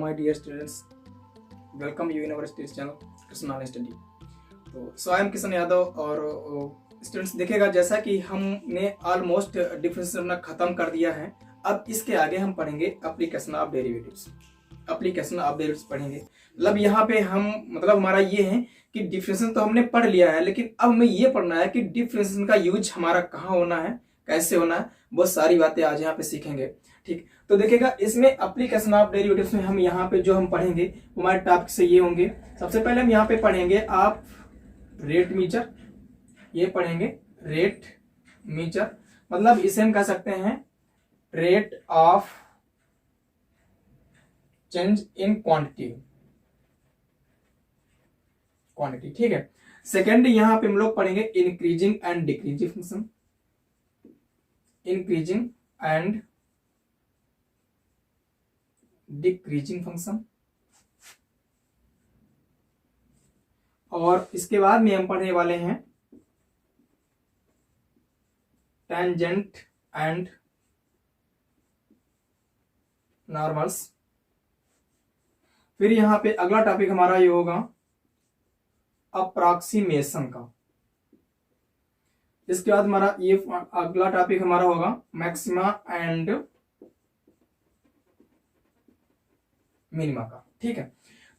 my dear students, welcome you in our studies channel Krishna online study. तो स्वयं किशन यादव और students देखिएगा, जैसा कि हमने ऑलमोस्ट डिफरेंशिएशन अपना खत्म कर दिया है। अब इसके आगे हम पढ़ेंगे application of derivatives. Application of derivatives पढ़ेंगे, मतलब यहाँ पे हम मतलब हमारा ये है कि डिफरेंशिएशन तो हमने पढ़ लिया है, लेकिन अब हमें ये पढ़ना है कि डिफरेंशिएशन का यूज हमारा कहाँ होना है, कैसे होना है, बहुत सारी बातें आज यहाँ पे सीखेंगे। ठीक, तो देखिएगा इसमें एप्लीकेशन ऑफ डेरिवेटिव्स में हम यहाँ पे जो हम पढ़ेंगे हमारे टॉपिक से ये होंगे। सबसे पहले हम यहाँ पे पढ़ेंगे आप रेट मीचर, ये पढ़ेंगे रेट मीचर, मतलब इसे हम कह सकते हैं rate of change in quantity. ठीक है। सेकेंड यहाँ पे हम लोग पढ़ेंगे increasing and decreasing function, increasing and decreasing function. और इसके बाद में हम पढ़ने वाले हैं टेंजेंट एंड नॉर्मल्स। फिर यहां पे अगला टॉपिक हमारा ये होगा अप्रॉक्सीमेशन का। इसके बाद हमारा ये अगला टॉपिक हमारा होगा मैक्सिमा एंड मिनिमा का। ठीक है,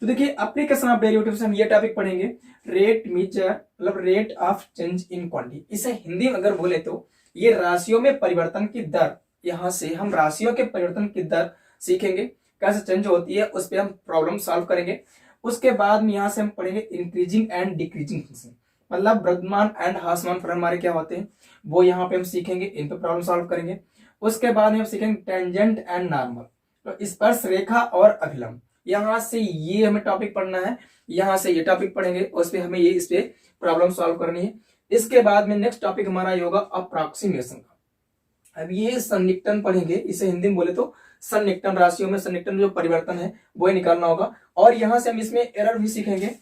तो देखिए एप्लीकेशन ऑफ डेरिवेटिव्स हम ये टॉपिक पढ़ेंगे रेट मीचर, मतलब rate of change in quantity. इसे हिंदी में अगर बोले तो ये राशियों में परिवर्तन की दर। यहां से हम राशियों के परिवर्तन की दर सीखेंगे, कैसे चेंज होती है, उस पर हम प्रॉब्लम सॉल्व करेंगे। उसके बाद में यहां से हम पढ़ेंगे इंक्रीजिंग एंड डिक्रीजिंग फंक्शन, मतलब वृद्धमान एंड ह्रासमान फलन हमारे क्या होते हैं वो यहाँ पे हम सीखेंगे, इन पे प्रॉब्लम सॉल्व करेंगे। उसके बाद में हम सीखेंगे टेंजेंट एंड नॉर्मल, तो स्पर्श रेखा और अभिलंब। यहां से ये हमें टॉपिक पढ़ना है, यहां से ये टॉपिक पढ़ेंगे, उस पे हमें ये इस पे प्रॉब्लम सॉल्व करनी है। इसके बाद में नेक्स्ट टॉपिक हमारा ये होगा अप्रॉक्सीमेशन का। अब ये सन्निकटन पढ़ेंगे, इसे हिंदी में बोले तो सन्निकटन, राशियों में सन्निकटन जो परिवर्तन है वो निकालना होगा। और यहां से हम इसमें एरर भी सीखेंगे,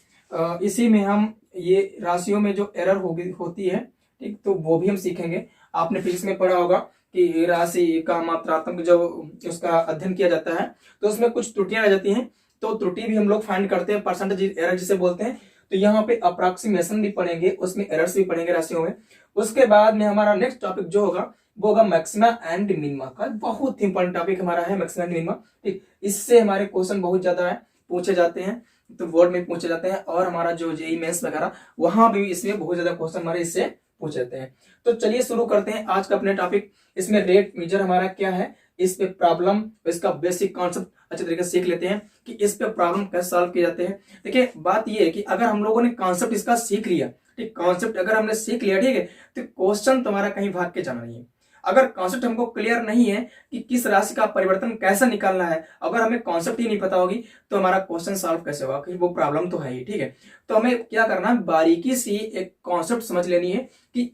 इसी में हम ये राशियों में जो एरर होती है, ठीक, तो वो भी हम सीखेंगे। आपने फिजिक्स में पढ़ा होगा कि राशि का मात्रात्मक जब उसका अध्ययन किया जाता है तो उसमें कुछ त्रुटियां रह जाती हैं, तो त्रुटि भी हम लोग फाइंड करते हैं, परसेंटेज एरर जिसे बोलते हैं। तो यहाँ पे अप्रॉक्सीमेशन भी पढ़ेंगे, उसमें एरर्स भी पढ़ेंगे राशियों में। उसके बाद में हमारा नेक्स्ट टॉपिक जो होगा वो होगा मैक्सिमा एंड मिनिमा का। बहुत इंपॉर्टेंट टॉपिक हमारा है मैक्सिमा एंड मिनिमा। ठीक, इससे हमारे क्वेश्चन बहुत ज्यादा है पूछे जाते हैं, तो बोर्ड में पूछे जाते हैं, और हमारा जो जेईई मेंस वगैरह वहां भी इसमें बहुत ज्यादा क्वेश्चन हमारे इससे पूछे जाते हैं। तो चलिए शुरू करते हैं आज का अपने टॉपिक। इसमें रेट मेजर हमारा क्या है, इस पे प्रॉब्लम, इसका बेसिक कॉन्सेप्ट अच्छे तरीके से सीख लेते हैं कि इस पे प्रॉब्लम कैसे सॉल्व किए जाते हैं। देखिए बात ये है कि अगर हम लोगों ने कॉन्सेप्ट इसका सीख लिया, ठीक, कॉन्सेप्ट अगर हमने सीख लिया, ठीक है, तो क्वेश्चन तुम्हारा कहीं भाग के जाना नहीं है। अगर कॉन्सेप्ट हमको क्लियर नहीं है कि किस राशि का परिवर्तन कैसे निकालना है, अगर हमें कॉन्सेप्ट ही नहीं पता होगी तो हमारा क्वेश्चन सॉल्व कैसे होगा, कि वो प्रॉब्लम तो है ही। ठीक है, तो हमें क्या करना है, बारीकी से एक कॉन्सेप्ट समझ लेनी है कि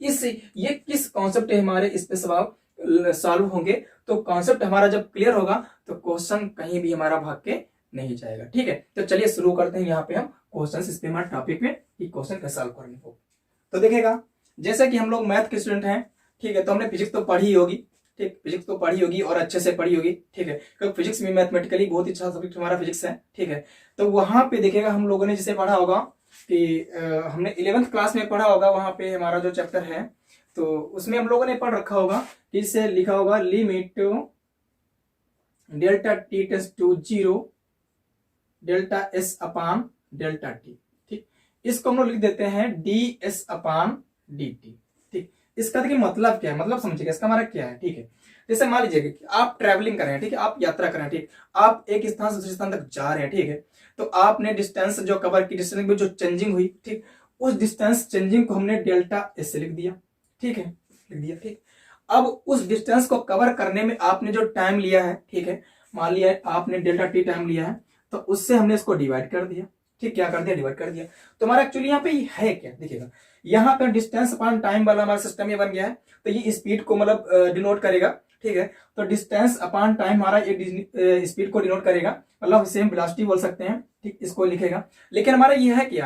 ये किस कॉन्सेप्ट है हमारे इस पे सवाल सॉल्व होंगे। तो कॉन्सेप्ट हमारा जब क्लियर होगा तो क्वेश्चन कहीं भी हमारा भाग के नहीं जाएगा। ठीक है, तो चलिए शुरू करते हैं यहाँ पे हम क्वेश्चन, इस पे हमारे टॉपिक में कि क्वेश्चन कैसे सॉल्व करने को। तो देखिएगा जैसे कि हम लोग मैथ के स्टूडेंट हैं, ठीक है, तो हमने फिजिक्स तो पढ़ी होगी, ठीक, फिजिक्स तो पढ़ी होगी और अच्छे से पढ़ी होगी। ठीक है, क्योंकि फिजिक्स में मैथमेटिकली बहुत अच्छा सब्जेक्ट हमारा फिजिक्स है। ठीक है, तो वहां पे देखिएगा हम लोगों ने जिसे पढ़ा होगा कि हमने 11th क्लास में पढ़ा होगा, वहां पे हमारा जो चैप्टर है तो उसमें हम लोगों ने पढ़ रखा होगा कि इसे लिखा होगा limit delta T tends to 0 delta S upon delta T. ठीक, इसको हम लोग लिख देते हैं D S upon D T. ठीक, इसका देखिए मतलब क्या है, मतलब समझिएगा इसका हमारा क्या है। ठीक है, जैसे मान लीजिए कि आप ट्रैवलिंग कर रहे हैं, ठीक है, आप यात्रा कर रहे हैं, ठीक, आप एक स्थान से दूसरे स्थान तक जा रहे हैं। ठीक है, तो आपने डिस्टेंस जो कवर की, डिस्टेंस में जो चेंजिंग हुई, ठीक, उस डिस्टेंस चेंजिंग को हमने डेल्टा एस से लिख दिया। ठीक है, लिख दिया। ठीक, अब उस डिस्टेंस को कवर करने में आपने जो टाइम लिया है, ठीक है, मान लिया आपने डेल्टा टी टाइम लिया है, तो उससे हमने इसको डिवाइड कर दिया। ठीक, क्या कर दिया, डिवाइड कर दिया। तो हमारा एक्चुअली यहाँ पे ये है क्या, देखिएगा यहाँ पे डिस्टेंस अपॉन टाइम वाला हमारा सिस्टम ये बन गया है, तो ये स्पीड को मतलब डिनोट करेगा। ठीक है, तो डिस्टेंस अपॉन टाइम हमारा एक स्पीड को डिनोट करेगा, मतलब इसे हम वेलोसिटी बोल सकते हैं। ठीक, इसको लिखेगा। लेकिन हमारा ये है कि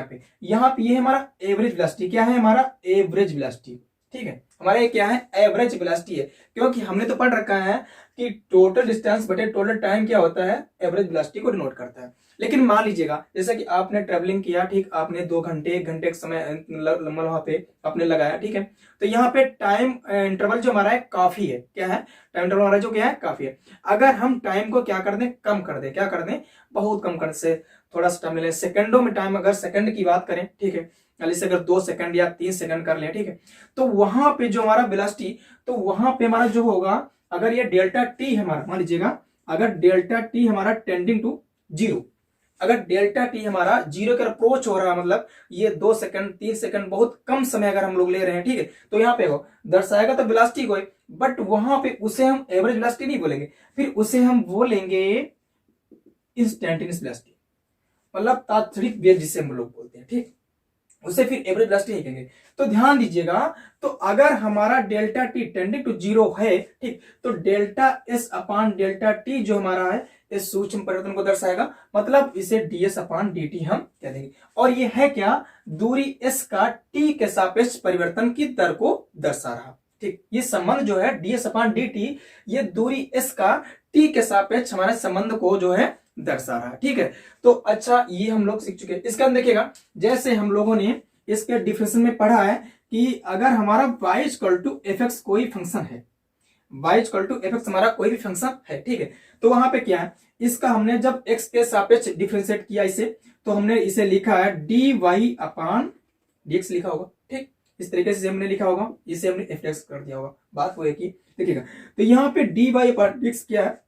यहाँ पे ये हमारा एवरेज वेलोसिटी, क्या है हमारा एवरेज वेलोसिटी। ठीक है, हमारा ये क्या है, एवरेज वेलोसिटी है, क्योंकि हमने तो पढ़ रखा है कि टोटल डिस्टेंस बटे टोटल टाइम क्या होता है, एवरेज वेलोसिटी को डिनोट करता है। लेकिन मान लीजिएगा जैसा कि आपने ट्रेवलिंग किया, ठीक, आपने 2 घंटे 1 घंटे का समय लंबा वहां पे आपने लगाया, ठीक है, तो यहाँ पे टाइम इंटरवल जो हमारा है काफी है, क्या है, टाइम इंटरवल हमारा जो क्या है काफी है। अगर हम टाइम को क्या कर दें, कम कर दें, क्या कर दें, बहुत कम कर से थोड़ा सा टाइम ले लें, सेकंडों में टाइम, अगर सेकंड की बात करें, ठीक है, जैसे अगर 2 सेकंड या 3 सेकंड कर लें, ठीक है, तो वहां पे जो हमारा वेलोसिटी, तो वहां पे हमारा जो होगा, अगर ये डेल्टा टी हमारा, मान लीजिएगा अगर डेल्टा टी हमारा टेंडिंग टू 0, अगर डेल्टा टी हमारा 0 के अप्रोच हो रहा है, मतलब ये 2 सेकंड 3 सेकंड बहुत कम समय अगर हम लोग ले रहे हैं, ठीक है, तो यहाँ पे वो दर्शाएगा तो वेलोसिटी को, बट वहां पे उसे हम एवरेज वेलोसिटी नहीं बोलेंगे, फिर उसे हम बोलेंगे इंस्टेंटेनियस वेलोसिटी, मतलब तात्क्षणिक वेग जिसे हम लोग बोलते हैं, ठीक, उसे फिर एवरेज वेलोसिटी नहीं कहेंगे। तो ध्यान दीजिएगा, तो अगर हमारा डेल्टा टी टेंडिंग टू 0 है, ठीक, तो delta S upon delta T जो हमारा है इस सूक्ष्म परिवर्तन को दर्शाएगा, मतलब इसे ds अपॉन dt हम कह देंगे। और ये है क्या, दूरी s का t के सापेक्ष परिवर्तन की दर को दर्शा रहा, ठीक, ये संबंध जो है ds अपॉन dt, ये दूरी s का t के सापेक्ष हमारे संबंध को जो है दर्शा रहा है, ठीक है। तो अच्छा, ये हम लोग सीख चुके हैं। इसका देखिएगा, जैसे हम लोगों ने इसके डिफिनेशन में पढ़ा है कि अगर हमारा y equal to F X कोई फंक्शन है, y equal to F X हमारा कोई भी फंक्शन है, ठीक है, तो वहां पे क्या है, इसका हमने जब x के सापेक्ष डिफरेंशिएट किया इसे, तो हमने इसे लिखा है dy अपॉन dx लिखा होगा, ठीक, इस तरीके से हमने लिखा होगा, इसे हमने एफ एक्स कर दिया होगा। बात वो है कि देखिएगा, तो यहाँ पे dy अपॉन dx क्या है,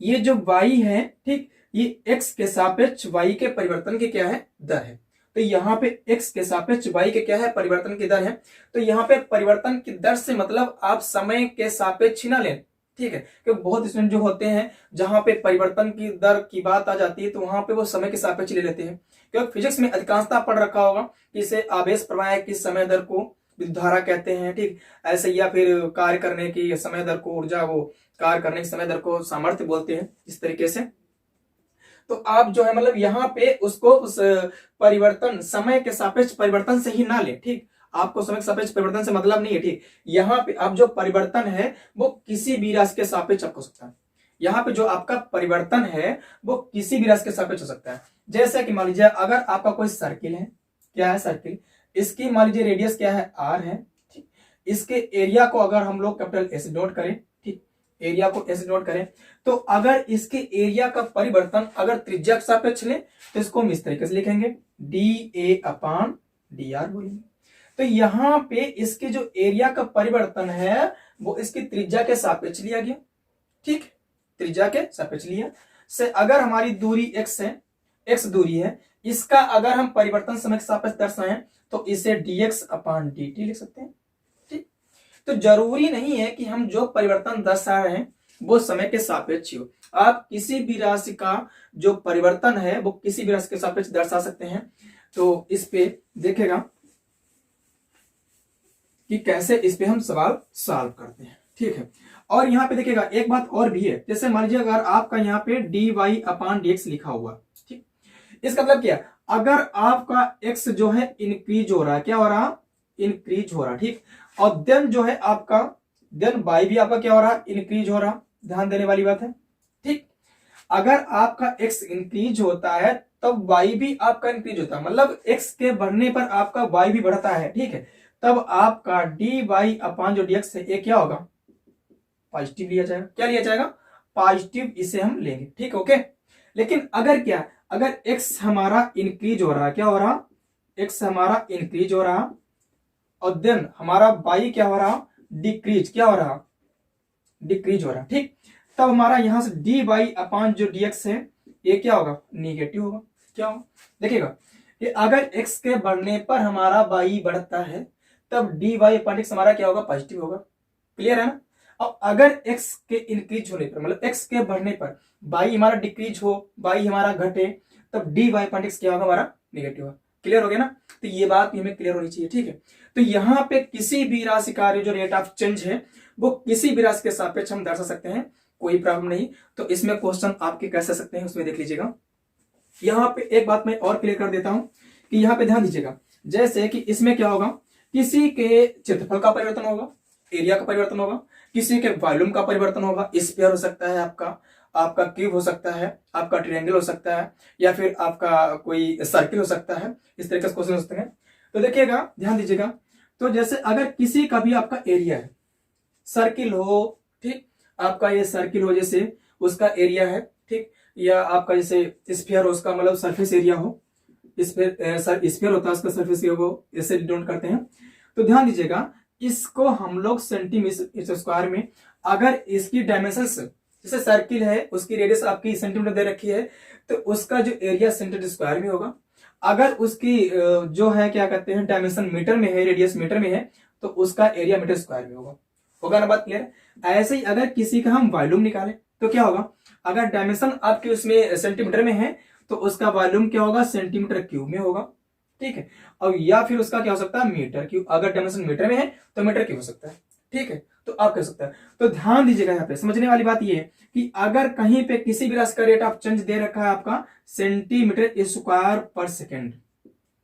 ये जो y है, ठीक, ये x के सापेक्ष y के परिवर्तन की क्या है, दर है। तो यहाँ पे x के सापेक्ष y के क्या है, परिवर्तन की दर है। तो यहाँ पे परिवर्तन की दर से मतलब आप समय के सापेक्ष ही ना लें, ठीक है, क्योंकि बहुत स्टूडेंट जो होते हैं जहां पे परिवर्तन की दर की बात आ जाती है तो वहां पे वो समय के सापेक्ष ले लेते हैं, क्योंकि फिजिक्स में अधिकांशता पढ़ रखा होगा कि इसे आवेश प्रवाह की समय दर को विद्युत धारा कहते हैं, ठीक, ऐसे, या फिर कार्य करने की समय दर को ऊर्जा, वो कार्य करने की समय दर को सामर्थ्य बोलते हैं, इस तरीके से। तो आप जो है मतलब यहाँ पे उसको उस परिवर्तन, समय के सापेक्ष परिवर्तन से ही ना ले, ठीक, आपको समय के सापेक्ष परिवर्तन से मतलब नहीं है, ठीक, यहाँ पे अब जो परिवर्तन है वो किसी भी राशि के सापेक्ष आपको हो सकता है। यहाँ पे जो आपका परिवर्तन है वो किसी भी राशि के सापेक्ष हो सकता है। जैसे कि मान लीजिए अगर आपका कोई सर्किल है, क्या है सर्किल, इसकी मान लीजिए रेडियस क्या है, r है, ठीक, इसके एरिया को अगर हम लोग कैपिटल S नोट करें, ठीक, एरिया को S नोट करें, तो अगर इसके एरिया का परिवर्तन अगर त्रिज्या के सापेक्ष ले तो इसको हम इस तरीके से लिखेंगे dA अपॉन dr बोलेंगे। तो यहाँ पे इसके जो एरिया का परिवर्तन है वो इसकी त्रिज्या के सापेक्ष लिया गया, ठीक, त्रिज्या के सापेक्ष लिया से अगर हमारी दूरी x है, x दूरी है, इसका अगर हम परिवर्तन समय के सापेक्ष दर्शाएं तो इसे dx अपॉन dt लिख सकते हैं, ठीक। तो जरूरी नहीं है कि हम जो परिवर्तन दर्शा रहे हैं वो समय के सापेक्ष हो, आप किसी भी राशि का जो परिवर्तन है वो किसी भी राशि के सापेक्ष दर्शा सकते हैं। तो इस पे देखेगा कि कैसे इस पे हम सवाल सॉल्व करते हैं, ठीक है। और यहाँ पे देखिएगा एक बात और भी है, जैसे मान लीजिए अगर आपका यहाँ पे dy अपॉन dx लिखा हुआ, ठीक, इसका मतलब क्या, अगर आपका x जो है इंक्रीज हो रहा है, क्या हो रहा, इंक्रीज हो रहा, ठीक, और देन जो है आपका देन y भी आपका क्या हो रहा, इंक्रीज हो रहा, ध्यान देने वाली बात है, ठीक। अगर आपका x इंक्रीज होता है तब y भी आपका इंक्रीज होता है, मतलब x के बढ़ने पर आपका y भी बढ़ता है, ठीक है, तब आपका dy अपॉन जो dx है ये क्या होगा, पॉजिटिव लिया जाएगा, क्या लिया जाएगा, पॉजिटिव, इसे हम लेंगे, ठीक, ओके। लेकिन अगर क्या, अगर x हमारा इंक्रीज हो रहा, क्या हो रहा, x हमारा इंक्रीज हो रहा और देन हमारा y क्या हो रहा, डिक्रीज, क्या हो रहा, डिक्रीज हो रहा, ठीक, तब हमारा यहां से dy अपॉन जो dx है ये क्या होगा, निगेटिव होगा, क्या होगा, देखिएगा कि अगर x के बढ़ने पर हमारा y बढ़ता है तब dy अपॉन x हमारा क्या होगा, पॉजिटिव होगा, क्लियर है ना। और अगर x के इंक्रीज होने पर, मतलब x के बढ़ने पर y हमारा डिक्रीज हो, y हमारा घटे, तब dy अपॉन x क्या होगा, हमारा निगेटिव होगा, क्लियर हो गया ना। तो ये बात भी हमें क्लियर होनी चाहिए, ठीक है। तो यहाँ पे किसी भी राशि का जो रेट ऑफ चेंज है वो किसी भी राशि के सापेक्ष हम दर्शा सकते हैं, कोई प्रॉब्लम नहीं। तो इसमें क्वेश्चन आपके कैसे सकते हैं उसमें देख लीजिएगा। यहाँ पे एक बात मैं और क्लियर कर देता हूं कि यहाँ पे ध्यान दीजिएगा, जैसे कि इसमें क्या होगा, किसी के क्षेत्रफल का परिवर्तन होगा, एरिया का परिवर्तन होगा, किसी के वॉल्यूम का परिवर्तन होगा, स्फीयर हो सकता है आपका, आपका क्यूब हो सकता है, आपका ट्रायंगल हो सकता है, या फिर आपका कोई सर्किल हो सकता है। इस तरीके से क्वेश्चन हो सकते हैं। तो देखिएगा, ध्यान दीजिएगा। तो जैसे अगर किसी का भी आपका एरिया है, सर्किल हो, ठीक, आपका ये सर्किल हो जैसे, उसका एरिया है, ठीक, या आपका जैसे स्फीयर हो, उसका मतलब सरफेस एरिया हो, स्फीयर होता है उसका सरफेस एरिया को ऐसे डिनोट करते हैं। तो ध्यान दीजिएगा, इसको हम लोग सेंटीमीटर स्क्वायर में, अगर इसकी डायमेंशंस, जैसे सर्किल है उसकी रेडियस आपकी सेंटीमीटर दे रखी है, तो उसका जो एरिया सेंटीमीटर स्क्वायर में होगा। अगर उसकी जो है क्या कहते हैं डायमेंशन मीटर में है, रेडियस मीटर में है, तो उसका एरिया मीटर स्क्वायर में होगा ना, बात क्लियर। ऐसे ही अगर किसी का हम वॉल्यूम निकालें तो क्या होगा, अगर डायमेंशन आपके उसमें सेंटीमीटर में है तो उसका वॉल्यूम क्या होगा, सेंटीमीटर क्यूब में होगा, ठीक है। और या फिर उसका क्या हो सकता है, मीटर क्यूब, अगर डायमेंशन मीटर में है तो मीटर क्यूब हो सकता है, ठीक है। तो आप कह सकते हैं। तो ध्यान दीजिएगा, यहाँ पे समझने वाली बात ये है कि अगर कहीं पे किसी भी राशि का रेट ऑफ चेंज दे रखा है आपका सेंटीमीटर स्क्वायर पर सेकेंड,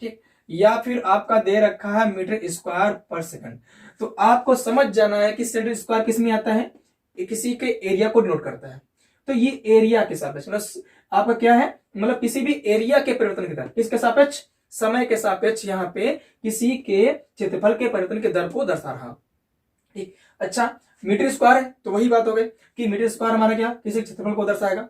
ठीक, या फिर आपका दे रखा है मीटर स्क्वायर पर सेकंड, तो आपको समझ जाना है कि सेंटीमीटर स्क्वायर किस में आता है, किसी के एरिया को डिनोट करता है। तो ये एरिया के सापेक्ष, मतलब आपका क्या है, मतलब किसी भी एरिया के परिवर्तन की दर, किसके सापेक्ष, समय के सापेक्ष, यहाँ पे किसी के क्षेत्रफल के परिवर्तन की दर को दर्शा रहा, ठीक। अच्छा, मीटर स्क्वायर है तो वही बात हो गई कि मीटर स्क्वायर हमारा क्या, किसी क्षेत्रफल को दर्शाएगा,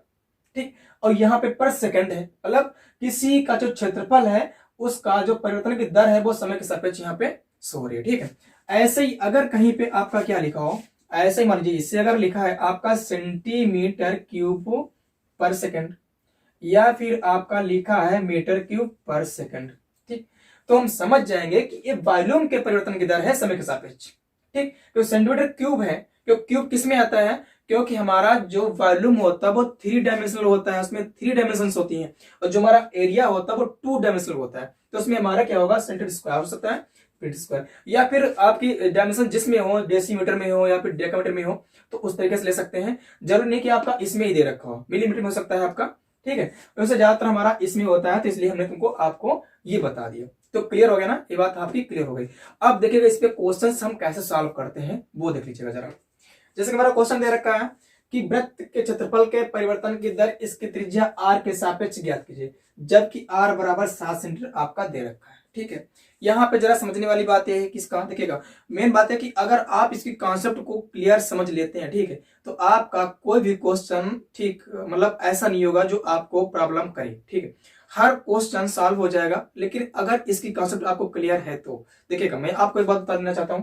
ठीक। और यहाँ पे पर सेकंड है, मतलब किसी का जो क्षेत्रफल है उसका जो परिवर्तन की दर है वो समय के सापेक्ष यहाँ पे शो हो रही है, ठीक है। ऐसे ही अगर कहीं पे आपका क्या लिखा हो, ऐसे ही मान लीजिए इससे अगर लिखा है आपका सेंटीमीटर क्यूब पर सेकंड, या फिर आपका लिखा है मीटर क्यूब पर सेकंड, ठीक, तो हम समझ जाएंगे कि ये वॉल्यूम के परिवर्तन की दर है समय के सापेक्ष, ठीक। तो सेंटीमीटर क्यूब है, क्यों क्यूब किस में आता है, क्योंकि हमारा जो वॉल्यूम होता है वो 3 डायमेंशनल होता है, उसमें 3 डायमेंशंस होती हैं, और जो हमारा एरिया होता है वो 2 डायमेंशनल होता है, तो उसमें हमारा क्या होगा, सेंटीमीटर स्क्वायर हो सकता है, फीट स्क्वायर, या फिर आपकी डायमेंशन जिसमें हो, डेसीमीटर में हो या फिर डेकामीटर में हो, तो उस तरीके से ले सकते हैं। जरूरी नहीं कि आपका इसमें ही दे रखा हो, मिलीमीटर में हो सकता है आपका, ठीक है। वैसे ज्यादातर हमारा इसमें होता है, तो इसलिए हमने तुमको आपको ये बता दिया। तो क्लियर हो गया ना, ये बात आपकी क्लियर हो गई। अब देखिएगा इस पे क्वेश्चन हम कैसे सॉल्व करते हैं वो देख लीजिएगा जरा। जैसे कि हमारा क्वेश्चन दे रखा है कि वृत्त के क्षेत्रफल के परिवर्तन की दर इसकी त्रिज्या आर के सापेक्ष ज्ञात कीजिए, जबकि आर बराबर 7 सेंटीमीटर आपका दे रखा है, ठीक है। यहाँ पे जरा समझने वाली बात यह है कि इसका देखिएगा, मेन बात है कि अगर आप इसकी कॉन्सेप्ट को क्लियर समझ लेते हैं, ठीक है, तो आपका कोई भी क्वेश्चन, ठीक, मतलब ऐसा नहीं होगा जो आपको प्रॉब्लम करे, ठीक है। हर क्वेश्चन सॉल्व हो जाएगा, लेकिन अगर इसकी कॉन्सेप्ट आपको क्लियर है तो देखिएगा। मैं आपको एक बात बता देना चाहता हूं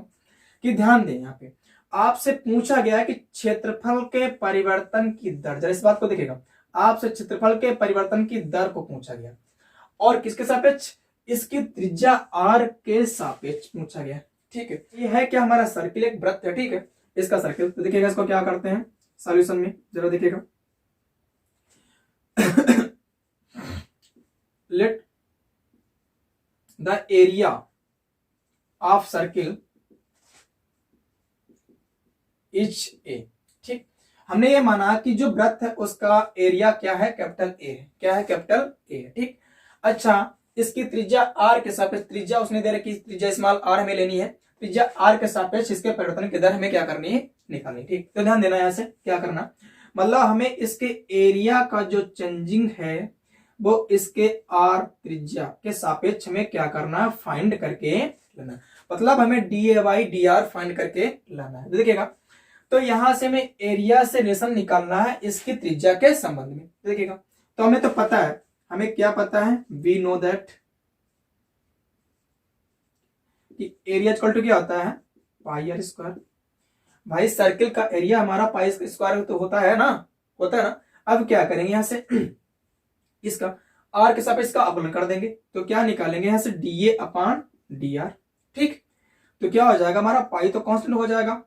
कि ध्यान दें, यहाँ पे आपसे पूछा गया है कि क्षेत्रफल के परिवर्तन की दर, जरा इस बात को देखिएगा, आपसे क्षेत्रफल के परिवर्तन की दर को पूछा गया और किसके सापेक्ष, इसकी त्रिज्या आर के सापेक्ष पूछा गया, ठीक है। ये है क्या, हमारा सर्किल एक वृत्त है, ठीक है, इसका सर्किल। तो देखिएगा इसको क्या करते हैं सॉल्यूशन में, जरा देखिएगा। Let the area of circle is a, ठीक। हमने ये माना कि जो वृत्त है उसका एरिया क्या है, कैपिटल ए है, क्या है, कैपिटल ए है, ठीक। अच्छा, इसकी त्रिज्या आर के सापेक्ष, त्रिज्या उसने दे रखी, त्रिज्या स्मॉल आर हमें लेनी है, त्रिज्या आर के सापेक्ष इसके परिवर्तन की दर हमें क्या करनी है, निकालनी, ठीक। तो ध्यान देना, यहां से क्या करना, मतलब हमें इसके एरिया का जो चेंजिंग है वो इसके आर त्रिज्या के सापेक्ष हमें क्या करना, फाइंड करके लेना, मतलब हमें D A by D R find करके लाना है। देखिएगा, तो यहां से हमें एरिया से रिलेशन निकालना है इसकी त्रिज्या के संबंध में, देखिएगा। तो हमें तो पता है, हमें क्या पता है, वी नो दैट कि एरिया इक्वल टू क्या होता है, पाई आर स्क्वायर। भाई सर्किल का एरिया हमारा पाई स्क्वायर तो होता है ना, होता है ना। अब क्या करेंगे, यहां से इसका आर के सापेक्ष इसका अवकलन कर देंगे, तो क्या निकालेंगे यहां से, D A upon D R, ठीक। तो क्या हो जाएगा हमारा, पाई तो कांस्टेंट हो जाएगा,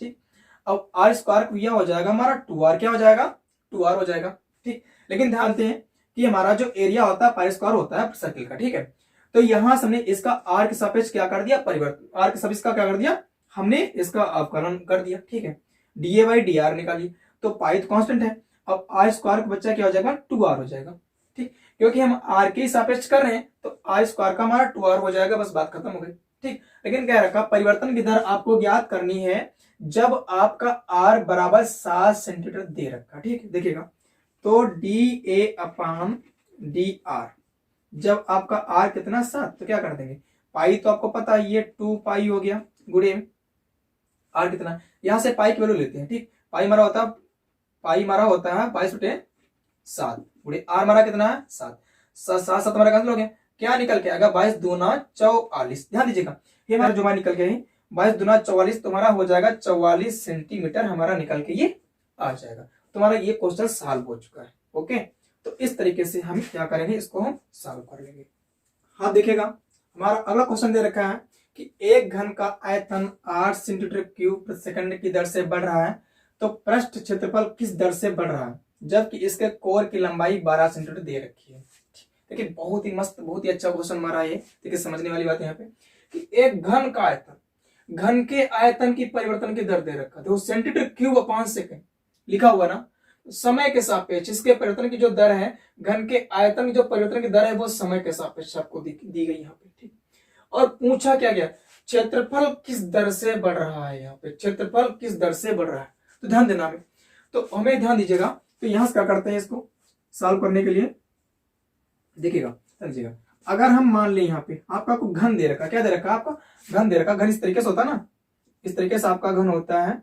ठीक। अब आर स्क्वायर यह हो जाएगा हमारा 2r, क्या हो जाएगा, 2r हो जाएगा, ठीक। लेकिन ध्यान दें कि हमारा जो एरिया होता है पाई स्क्वायर होता है सर्किल का, ठीक है। तो यहां से हमने इसका आर के सापेक्ष क्या कर दिया, परिवर्तन, आर के सापेक्ष का क्या कर दिया, हमने इसका अवकलन कर दिया, ठीक है। D A by D R निकालिए, तो पाई तो कांस्टेंट है, अब आर स्क्वायर का बच्चा क्या हो जाएगा, 2r हो जाएगा, ठीक। क्योंकि हम आर के सापेक्ष कर रहे हैं तो आर स्क्वायर का हमारा 2r हो जाएगा, बस बात खत्म हो गई, ठीक। लेकिन क्या रखा, परिवर्तन की दर आपको ज्ञात करनी है जब आपका आर बराबर 7 सेंटीमीटर दे रखा। ठीक, देखिएगा तो D A upon D R, जब आपका आर कितना 7, तो क्या कर देंगे, पाई तो आपको पता है ये 2 पाई हो गया, गुड़े आर कितना, यहां से पाई की वैल्यू लेते हैं। ठीक, पाई मारा होता है 22/7 गुड़े आर मारा कितना है 7, 7 7 हमारा कैंसिल हो गया, क्या निकल के आएगा 22 दूना 44। ध्यान दीजिएगा ये हमारा जो निकल के 22 दूना 44 तुम्हारा हो जाएगा 44 सेंटीमीटर हमारा निकल के ये आ जाएगा। तुम्हारा ये क्वेश्चन सॉल्व हो चुका है। ओके, तो इस तरीके से हम क्या करेंगे, इसको हम सॉल्व कर लेंगे। हाँ देखिएगा हमारा अगला क्वेश्चन दे रखा है कि एक घन का आयतन 8 सेंटीमीटर क्यूब प्रति सेकंड की दर से बढ़ रहा है, तो पृष्ठ क्षेत्रफल किस दर से बढ़ रहा है, जबकि इसके कोर की लंबाई 12 सेंटीमीटर दे रखी है। देखिए बहुत ही मस्त, बहुत ही अच्छा क्वेश्चन हमारा है। देखिए समझने वाली बात यहाँ पे कि एक घन का आयतन, घन के आयतन की परिवर्तन की दर दे रखा है, तो सेंटीमीटर क्यूब अपान सेकंड लिखा हुआ ना, समय के सापेक्ष इसके परिवर्तन की जो दर है, घन के आयतन की जो परिवर्तन की दर है वो समय के सापेक्ष आपको दी गई यहाँ पे। ठीक, और पूछा क्या गया, क्षेत्रफल किस दर से बढ़ रहा है, यहाँ पे क्षेत्रफल किस दर से बढ़ रहा है, तो ध्यान देना हमें, तो हमें ध्यान दीजिएगा। तो यहां से क्या करते हैं, इसको सॉल्व करने के लिए देखिएगा, समझिएगा अगर हम मान लें यहाँ पे आपका कोई घन दे रखा, क्या दे रखा आपका घन दे रखा, घन इस तरीके से होता है ना, इस तरीके से आपका घन होता है,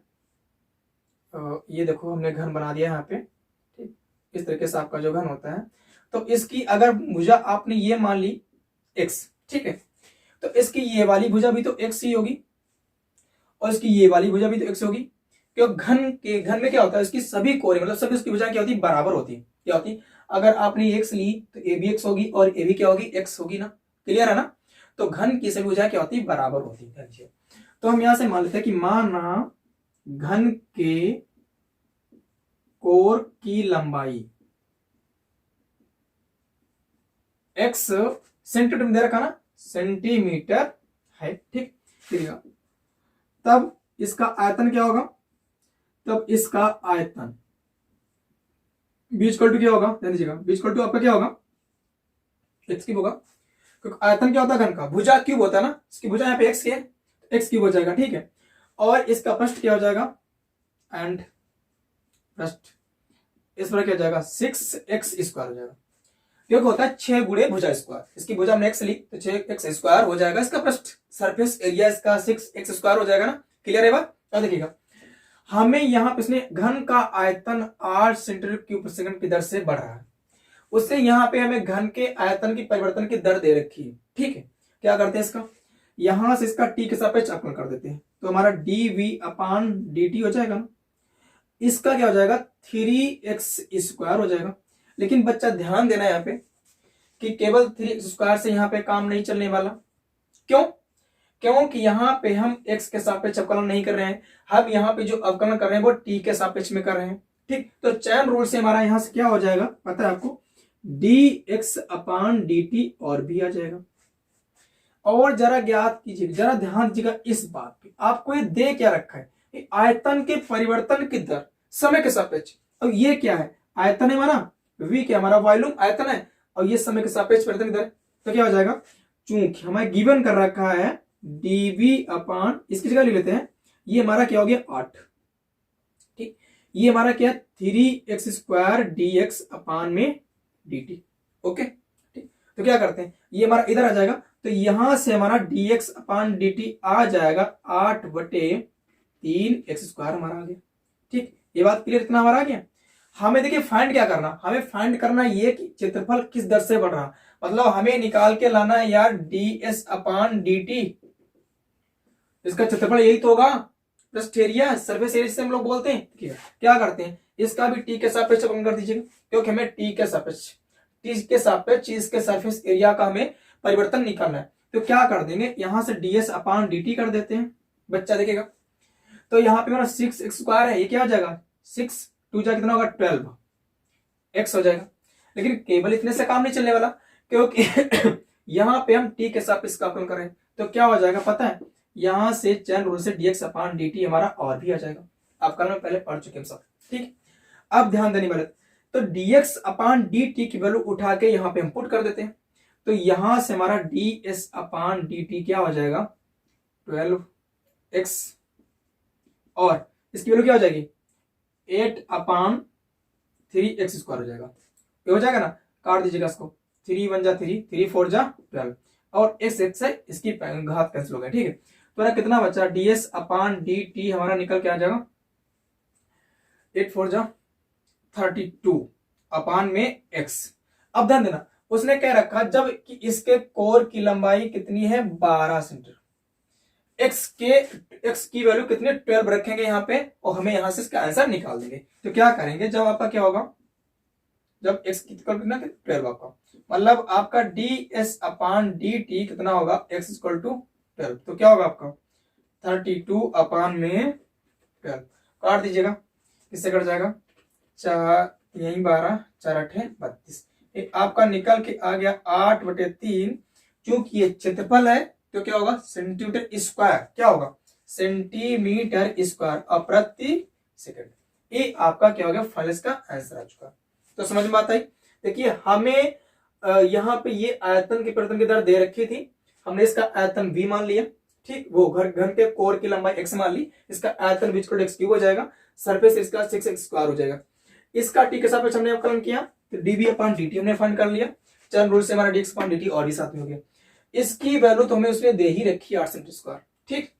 ये देखो हमने घन बना दिया यहाँ पे। ठीक, इस तरीके से आपका जो घन होता है, तो इसकी अगर भुजा आपने ये मान ली x, ठीक है, तो इसकी ये वाली भुजा भी तो x ही होगी और इसकी ये वाली भुजा भी तो x होगी, क्योंकि घन में क्या होता है, इसकी सभी कोरे मतलब सभी उसकी भुजाएं क्या होती है, बराबर होती है। क्या होती है, अगर आपने x ली तो a भी x होगी और a भी क्या होगी, x होगी ना, क्लियर है ना। तो घन की सभी भुजाएं क्या होती है, बराबर होती है। तो हम यहां से मान लेते हैं कि माना घन के कोर की लंबाई x सेंटीमीटर में दे रखा ना, सेंटीमीटर है। ठीक, तब इसका आयतन क्या होगा, तब इसका आयतन b = क्या होगा, ध्यान दीजिएगा b = आपका क्या होगा, x क्यूब होगा, क्योंकि आयतन क्या होता है घन का, भुजा क्यूब होता है ना, इसकी भुजा यहाँ पे x की है, x क्यूब हो जाएगा। ठीक है, और इसका पृष्ठ क्या हो जाएगा, एंड पृष्ठ इस पर क्या हो जाएगा 6x² हो जाएगा, क्योंकि होता है 6 गुणे भुजा स्क्वायर, इसकी भुजा हमने x ली तो 6x² हो जाएगा, इसका पृष्ठ सरफेस एरिया इसका 6x² हो जाएगा ना, क्लियर है बात। क्या देखिएगा हमें यहाँ पे इसने घन का आयतन 8 सेंटीमीटर क्यूब प्रति सेकंड की दर से बढ़ रहा है, उससे यहाँ पे हमें घन के आयतन की परिवर्तन की दर दे रखी है। ठीक है, क्या करते हैं इसका, यहां से इसका t के सापेक्ष अपलन कर देते हैं, तो हमारा dv/dt हो जाएगा ना, इसका क्या हो जाएगा 3x² हो जाएगा। लेकिन बच्चा ध्यान देना यहाँ पे कि केवल 3x² से यहाँ पे काम नहीं चलने वाला, क्यों, क्योंकि यहाँ पे हम x के सापेक्ष अवकलन नहीं कर रहे हैं, हम यहाँ पे जो अवकलन कर रहे हैं वो t के सापेक्ष में कर रहे हैं। ठीक, तो चैन रूल से हमारा यहाँ से क्या हो जाएगा पता है आपको, dx/dt और भी आ जाएगा। और जरा ज्ञात कीजिए, जरा ध्यान दीजिएगा इस बात पे, आपको ये दे क्या रखा है, आयतन के परिवर्तन की दर समय के सापेक्ष, और ये क्या है आयतन है हमारा, v क्या हमारा वॉल्यूम आयतन है, और ये समय के सापेक्ष परिवर्तन की दर, तो क्या हो जाएगा, चूंकि हमें गिवन कर रखा है dv/, इसकी जगह ले लेते हैं, ये हमारा क्या हो गया 8। ठीक, ये हमारा क्या 3x² dx/dt। ओके, ठीक, तो क्या करते हैं, ये हमारा इधर आ जाएगा, तो यहां से हमारा dx/dt आ जाएगा 8/3x² हमारा आ गया। ठीक, ये बात क्लियर, इतना हमारा आ गया। हमें देखिए फाइंड क्या करना, हमें फाइंड करना ये कि क्षेत्रफल किस दर से बढ़ रहा, मतलब हमें निकाल के लाना है यार ds/dt, इसका क्षेत्रफल यही तो होगा, पृष्ठ एरिया सरफेस एरिया से हम लोग बोलते हैं। क्या करते हैं, इसका भी t के सापेक्ष अपलन कर दीजिएगा, क्योंकि हमें t के सापेक्ष इसके सरफेस एरिया का हमें परिवर्तन निकालना है। तो क्या कर देंगे, यहां से ds/dt कर देते हैं, बच्चा देखेगा तो यहाँ पे मेरा 6x² है, ये क्या हो जाएगा 6 2 जा कितना होगा 12x हो जाएगा। लेकिन केवल इतने से काम नहीं चलने वाला, क्योंकि यहाँ पे हम t के सापेक्ष का अपलन करें तो क्या हो जाएगा पता है, यहां से चैन रूल से dx/dt हमारा और भी आ जाएगा, आप कल में पहले पढ़ चुके हैं सब। ठीक, अब ध्यान देने वाले, तो dx/dt की वैल्यू उठा के यहाँ पे हम पुट कर देते हैं, तो यहां से हमारा ds/dt क्या हो जाएगा 12x और इसकी वैल्यू क्या हो जाएगी 8/3x² हो जाएगा। ये हो जाएगा ना, काट दीजिएगा इसको, 3 1 जा 3, 3 4 जा 12 और x है इसकी घात कैंसिल हो गया। ठीक है, तो कितना बचा ds/dt हमारा निकल के आ जाएगा 8 4 जा 32 अपान में x। अब ध्यान देना उसने क्या रखा, जब कि इसके कोर की लंबाई कितनी है 12 सेंटीमीटर, x की वैल्यू कितने 12 रखेंगे यहाँ पे और हमें यहां से इसका आंसर निकाल देंगे। तो क्या करेंगे, जब आपका क्या होगा, जब x की कितना 12 आपका, मतलब आपका ds/dt कितना होगा x = 12, तो क्या होगा आपका 32 अपान में 12, काट दीजिएगा, किससे कट जाएगा 4 यही 12 4 8 32, आपका निकल के आ गया 8/3। क्योंकि ये क्षेत्रफल है तो क्या होगा सेंटीमीटर स्क्वायर, क्या होगा सेंटीमीटर स्क्वायर प्रति सेकंड। ये आपका क्या हो गया फाइनल का आंसर आ चुका। तो समझ में आता है। देखिए हमें यहाँ पे ये आयतन की परिवर्तन की दर दे रखी थी, हमने इसका आयतन v मान लिया, ठीक, वो घन के कोर की लंबाई x मान ली, इसका आयतन v = x³ हो जाएगा, सरफेस इसका 6x² हो जाएगा। इसका t के सापेक्ष हमने अवकलन किया तो dv/dt हमने फाइंड कर लिया, चरण रूल से हमारा dx/dt और भी साथ में हो गया। इसकी वैल्यू तो हमें उसने दे ही रखी 8 सेंटीमीटर, ठीक,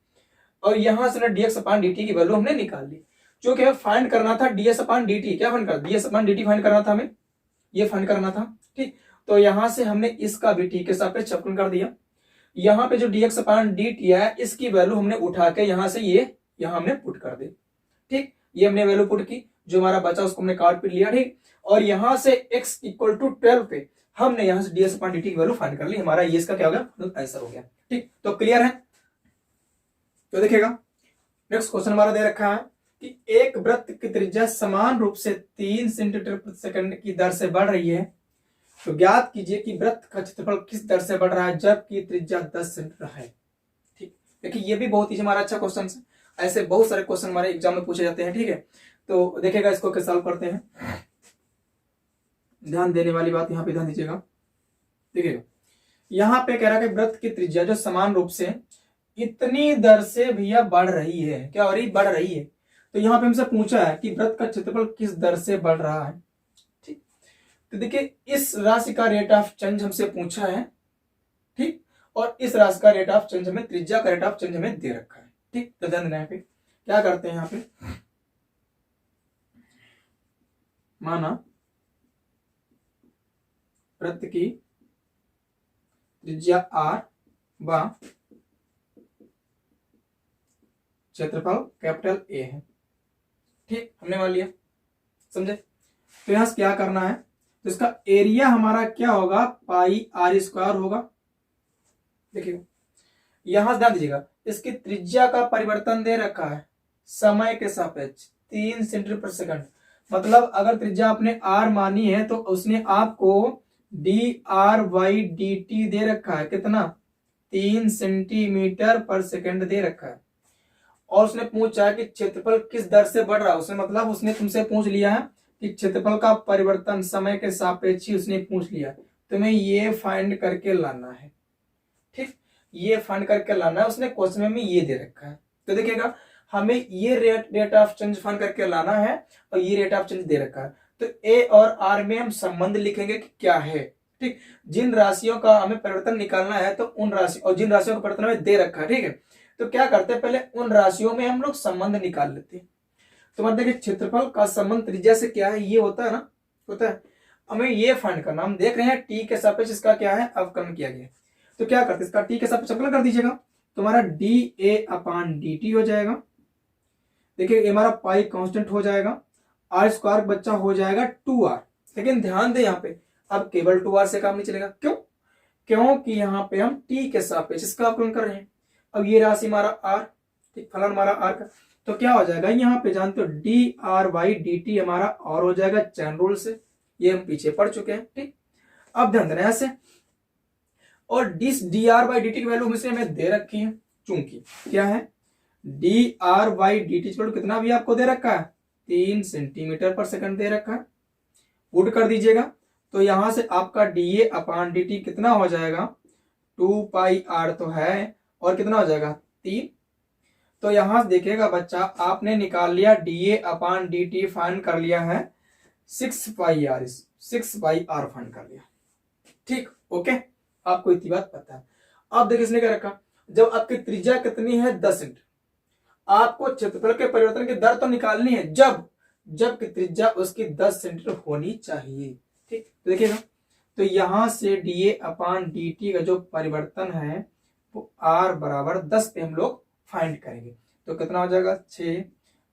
और यहां से ना dx/dt की वैल्यू हमने निकाल ली। जो कि फाइंड करना था ds/dt, क्या फाइंड करना ds/dt फाइंड करना था हमें, ये फाइंड करना था, ठीक। तो यहां से हमने इसका भी t के सापेक्ष अवकलन कर दिया। यहाँ पे जो dx/dt है इसकी वैल्यू हमने उठा के यहां से ये यहां हमने पुट कर दी, ठीक, ये हमने वैल्यू पुट की, जो हमारा बचा उसको हमने काट पीट लिया, ठीक। और यहां से x = 12 पे हमने यहां से ds/dt की वैल्यू फाइंड कर ली, हमारा ये इसका क्या हो गया आंसर हो गया, ठीक। तो क्लियर है। तो देखिएगा नेक्स्ट क्वेश्चन हमारा दे रखा है कि एक वृत्त की त्रिज्या समान रूप से 3 सेंटीमीटर प्रति सेकंड की दर से बढ़ रही है, तो ज्ञात कीजिए कि वृत्त का क्षेत्रफल किस दर से बढ़ रहा है जबकि त्रिज्या 10 सेंटीमीटर है। ठीक, देखिए ये भी बहुत ही हमारा अच्छा क्वेश्चन है, ऐसे बहुत सारे क्वेश्चन हमारे एग्जाम में पूछे जाते हैं, ठीक है। तो देखिएगा इसको कैसे सॉल्व करते हैं, ध्यान देने वाली बात यहाँ पे ध्यान दीजिएगा। देखिएगा यहाँ पे कह रहा है कि वृत्त की त्रिज्या जो समान रूप से इतनी दर से भैया बढ़ रही है, क्या हो रही बढ़ रही है। तो यहाँ पे हमसे पूछा है कि वृत्त का क्षेत्रफल किस दर से बढ़ रहा है, ठीक। तो देखिए इस राशि का रेट ऑफ चेंज हमसे पूछा है, ठीक, और इस राशि का रेट ऑफ चेंज हमें त्रिज्या का रेट ऑफ चेंज हमें दे रखा है, ठीक। तो ध्यान देना यहाँ पे क्या करते हैं, यहाँ पे माना वृत्त की त्रिज्या r व क्षेत्रफल कैपिटल A है, ठीक, हमने मान लिया, समझे। तो यहां से क्या करना है, तो इसका एरिया हमारा क्या होगा πr² होगा। देखिए यहां से ध्यान दीजिएगा इसकी त्रिज्या का परिवर्तन दे रखा है समय के सापेक्ष 3 सेंटीमीटर प्रति सेकंड, मतलब अगर त्रिज्या आपने r मानी है तो उसने आपको dr/dt दे रखा है, कितना 3 सेंटीमीटर पर सेकंड दे रखा है। और उसने पूछा कि क्षेत्रफल किस दर से बढ़ रहा है, उसने मतलब उसने तुमसे पूछ लिया है कि क्षेत्रफल का परिवर्तन समय के सापेक्ष ही उसने पूछ लिया, तुम्हें ये फाइंड करके लाना है, ठीक, ये फाइंड करके लाना है, उसने क्वेश्चन में ये दे रखा है। तो देखिएगा हमें ये रेट ऑफ चेंज फाइंड करके लाना है और ये रेट ऑफ चेंज दे रखा है। तो ए और आर में हम संबंध लिखेंगे कि क्या है, ठीक। जिन राशियों का हमें परिवर्तन निकालना है तो उन राशि और जिन राशियों का परिवर्तन हमें दे रखा है, ठीक है। तो क्या करते हैं पहले उन राशियों में हम लोग संबंध निकाल लेते हैं। तो मतलब देखिए क्षेत्रफल का संबंध त्रिज्या से क्या है, ये होता है ना, होता है, हमें ये फाइंड करना। हम देख रहे हैं टी के सापेक्ष इसका क्या है अवकलन किया गया, तो क्या करते हैं इसका टी के सापेक्ष अवकलन कर दीजिएगा, तुम्हारा dA/dt हो जाएगा। देखिए हमारा पाई कांस्टेंट हो जाएगा, r² बच्चा हो जाएगा 2r। लेकिन ध्यान दे यहाँ पे अब केवल 2r से काम नहीं चलेगा, क्यों, क्योंकि यहाँ पे हम t के सापेक्ष इसका अवकलन कर रहे हैं। अब ये राशि हमारा r, ठीक, फलन हमारा r का, तो क्या हो जाएगा यहाँ पे जानते हो dr/dt हमारा और हो जाएगा चैन रूल से, ये हम पीछे पढ़ चुके हैं, ठीक। अब ध्यान देना ऐसे, और डिस dr/dt की वैल्यू हमें दे रखी है, चूंकि क्या है dr/dt कितना भी आपको दे रखा है 3 सेंटीमीटर पर सेकंड दे रखा है, पुट कर दीजिएगा। तो यहां से आपका dA/dt कितना हो जाएगा 2πr तो है, और कितना हो जाएगा 3। तो यहां से देखिएगा बच्चा, आपने निकाल लिया dA/dt फाइंड कर लिया है 6πr, 6πr फाइंड कर लिया। ठीक, ओके, आपको इतनी बात पता है। अब देखिए इसने क्या रखा, जब आपकी त्रिज्या कितनी है 10 सेंटीमीटर, आपको क्षेत्रफल के परिवर्तन की दर तो निकालनी है जब की त्रिज्या उसकी 10 सेंटीमीटर होनी चाहिए। ठीक, तो देखिएगा, तो यहां से dA/dt का जो परिवर्तन है वो r बराबर 10 पे हम लोग फाइंड करेंगे। तो कितना हो जाएगा 6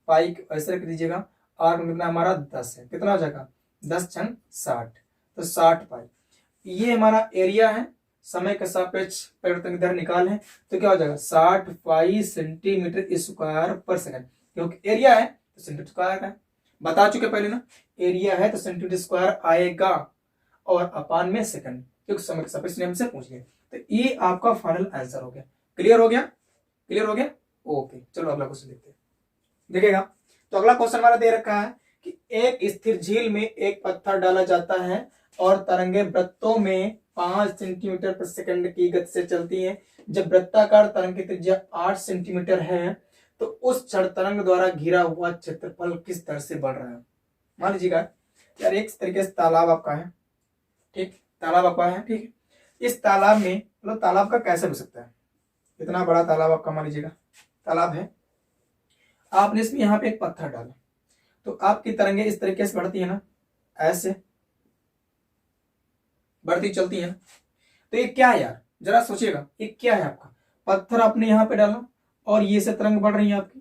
पाई, ऐसे रख दीजिएगा, r कितना हमारा 10 है, कितना हो जाएगा 10 छंग 60, तो 60 पाई। ये हमारा एरिया है, समय के सापेक्ष परिवर्तन की दर निकाल है, तो क्या हो जाएगा 60 पाई सेंटीमीटर स्क्वायर पर सेकंड, क्योंकि एरिया है तो सेंटीमीटर स्क्वायर है, बता चुके पहले ना, एरिया है तो सेंटीमीटर स्क्वायर आएगा और अपान में सेकंड, क्योंकि समय के सापेक्ष नियम से पूछ लिया। तो ये आपका फाइनल आंसर हो गया। क्लियर हो गया? क्लियर हो गया, ओके। चलो अगला क्वेश्चन देखते हैं। देखिएगा, तो अगला क्वेश्चन हमारा दे रखा है कि एक स्थिर झील में एक पत्थर डाला जाता है और तरंगे वृत्तों में 5 सेंटीमीटर पर सेकंड की गति से चलती हैं। जब वृत्ताकार तरंग की त्रिज्या 8 सेंटीमीटर है तो उस क्षण तरंग द्वारा घिरा हुआ क्षेत्रफल किस दर से बढ़ रहा है। मान लीजिएगा यार, एक तरीके से तालाब आपका है, ठीक, तालाब आपका है, ठीक है, इस तालाब में, मतलब तालाब का कैसे हो सकता है, इतना बड़ा तालाब आपका मान लीजिएगा तालाब है, आपने इसमें यहाँ पे एक पत्थर डाला, तो आपकी तरंगे इस तरीके से बढ़ती है ना, ऐसे बढ़ती चलती है ना। तो ये क्या है यार, जरा सोचिएगा, ये क्या है, आपका पत्थर आपने यहाँ पे डाला और ये से तरंग बढ़ रही है, आपकी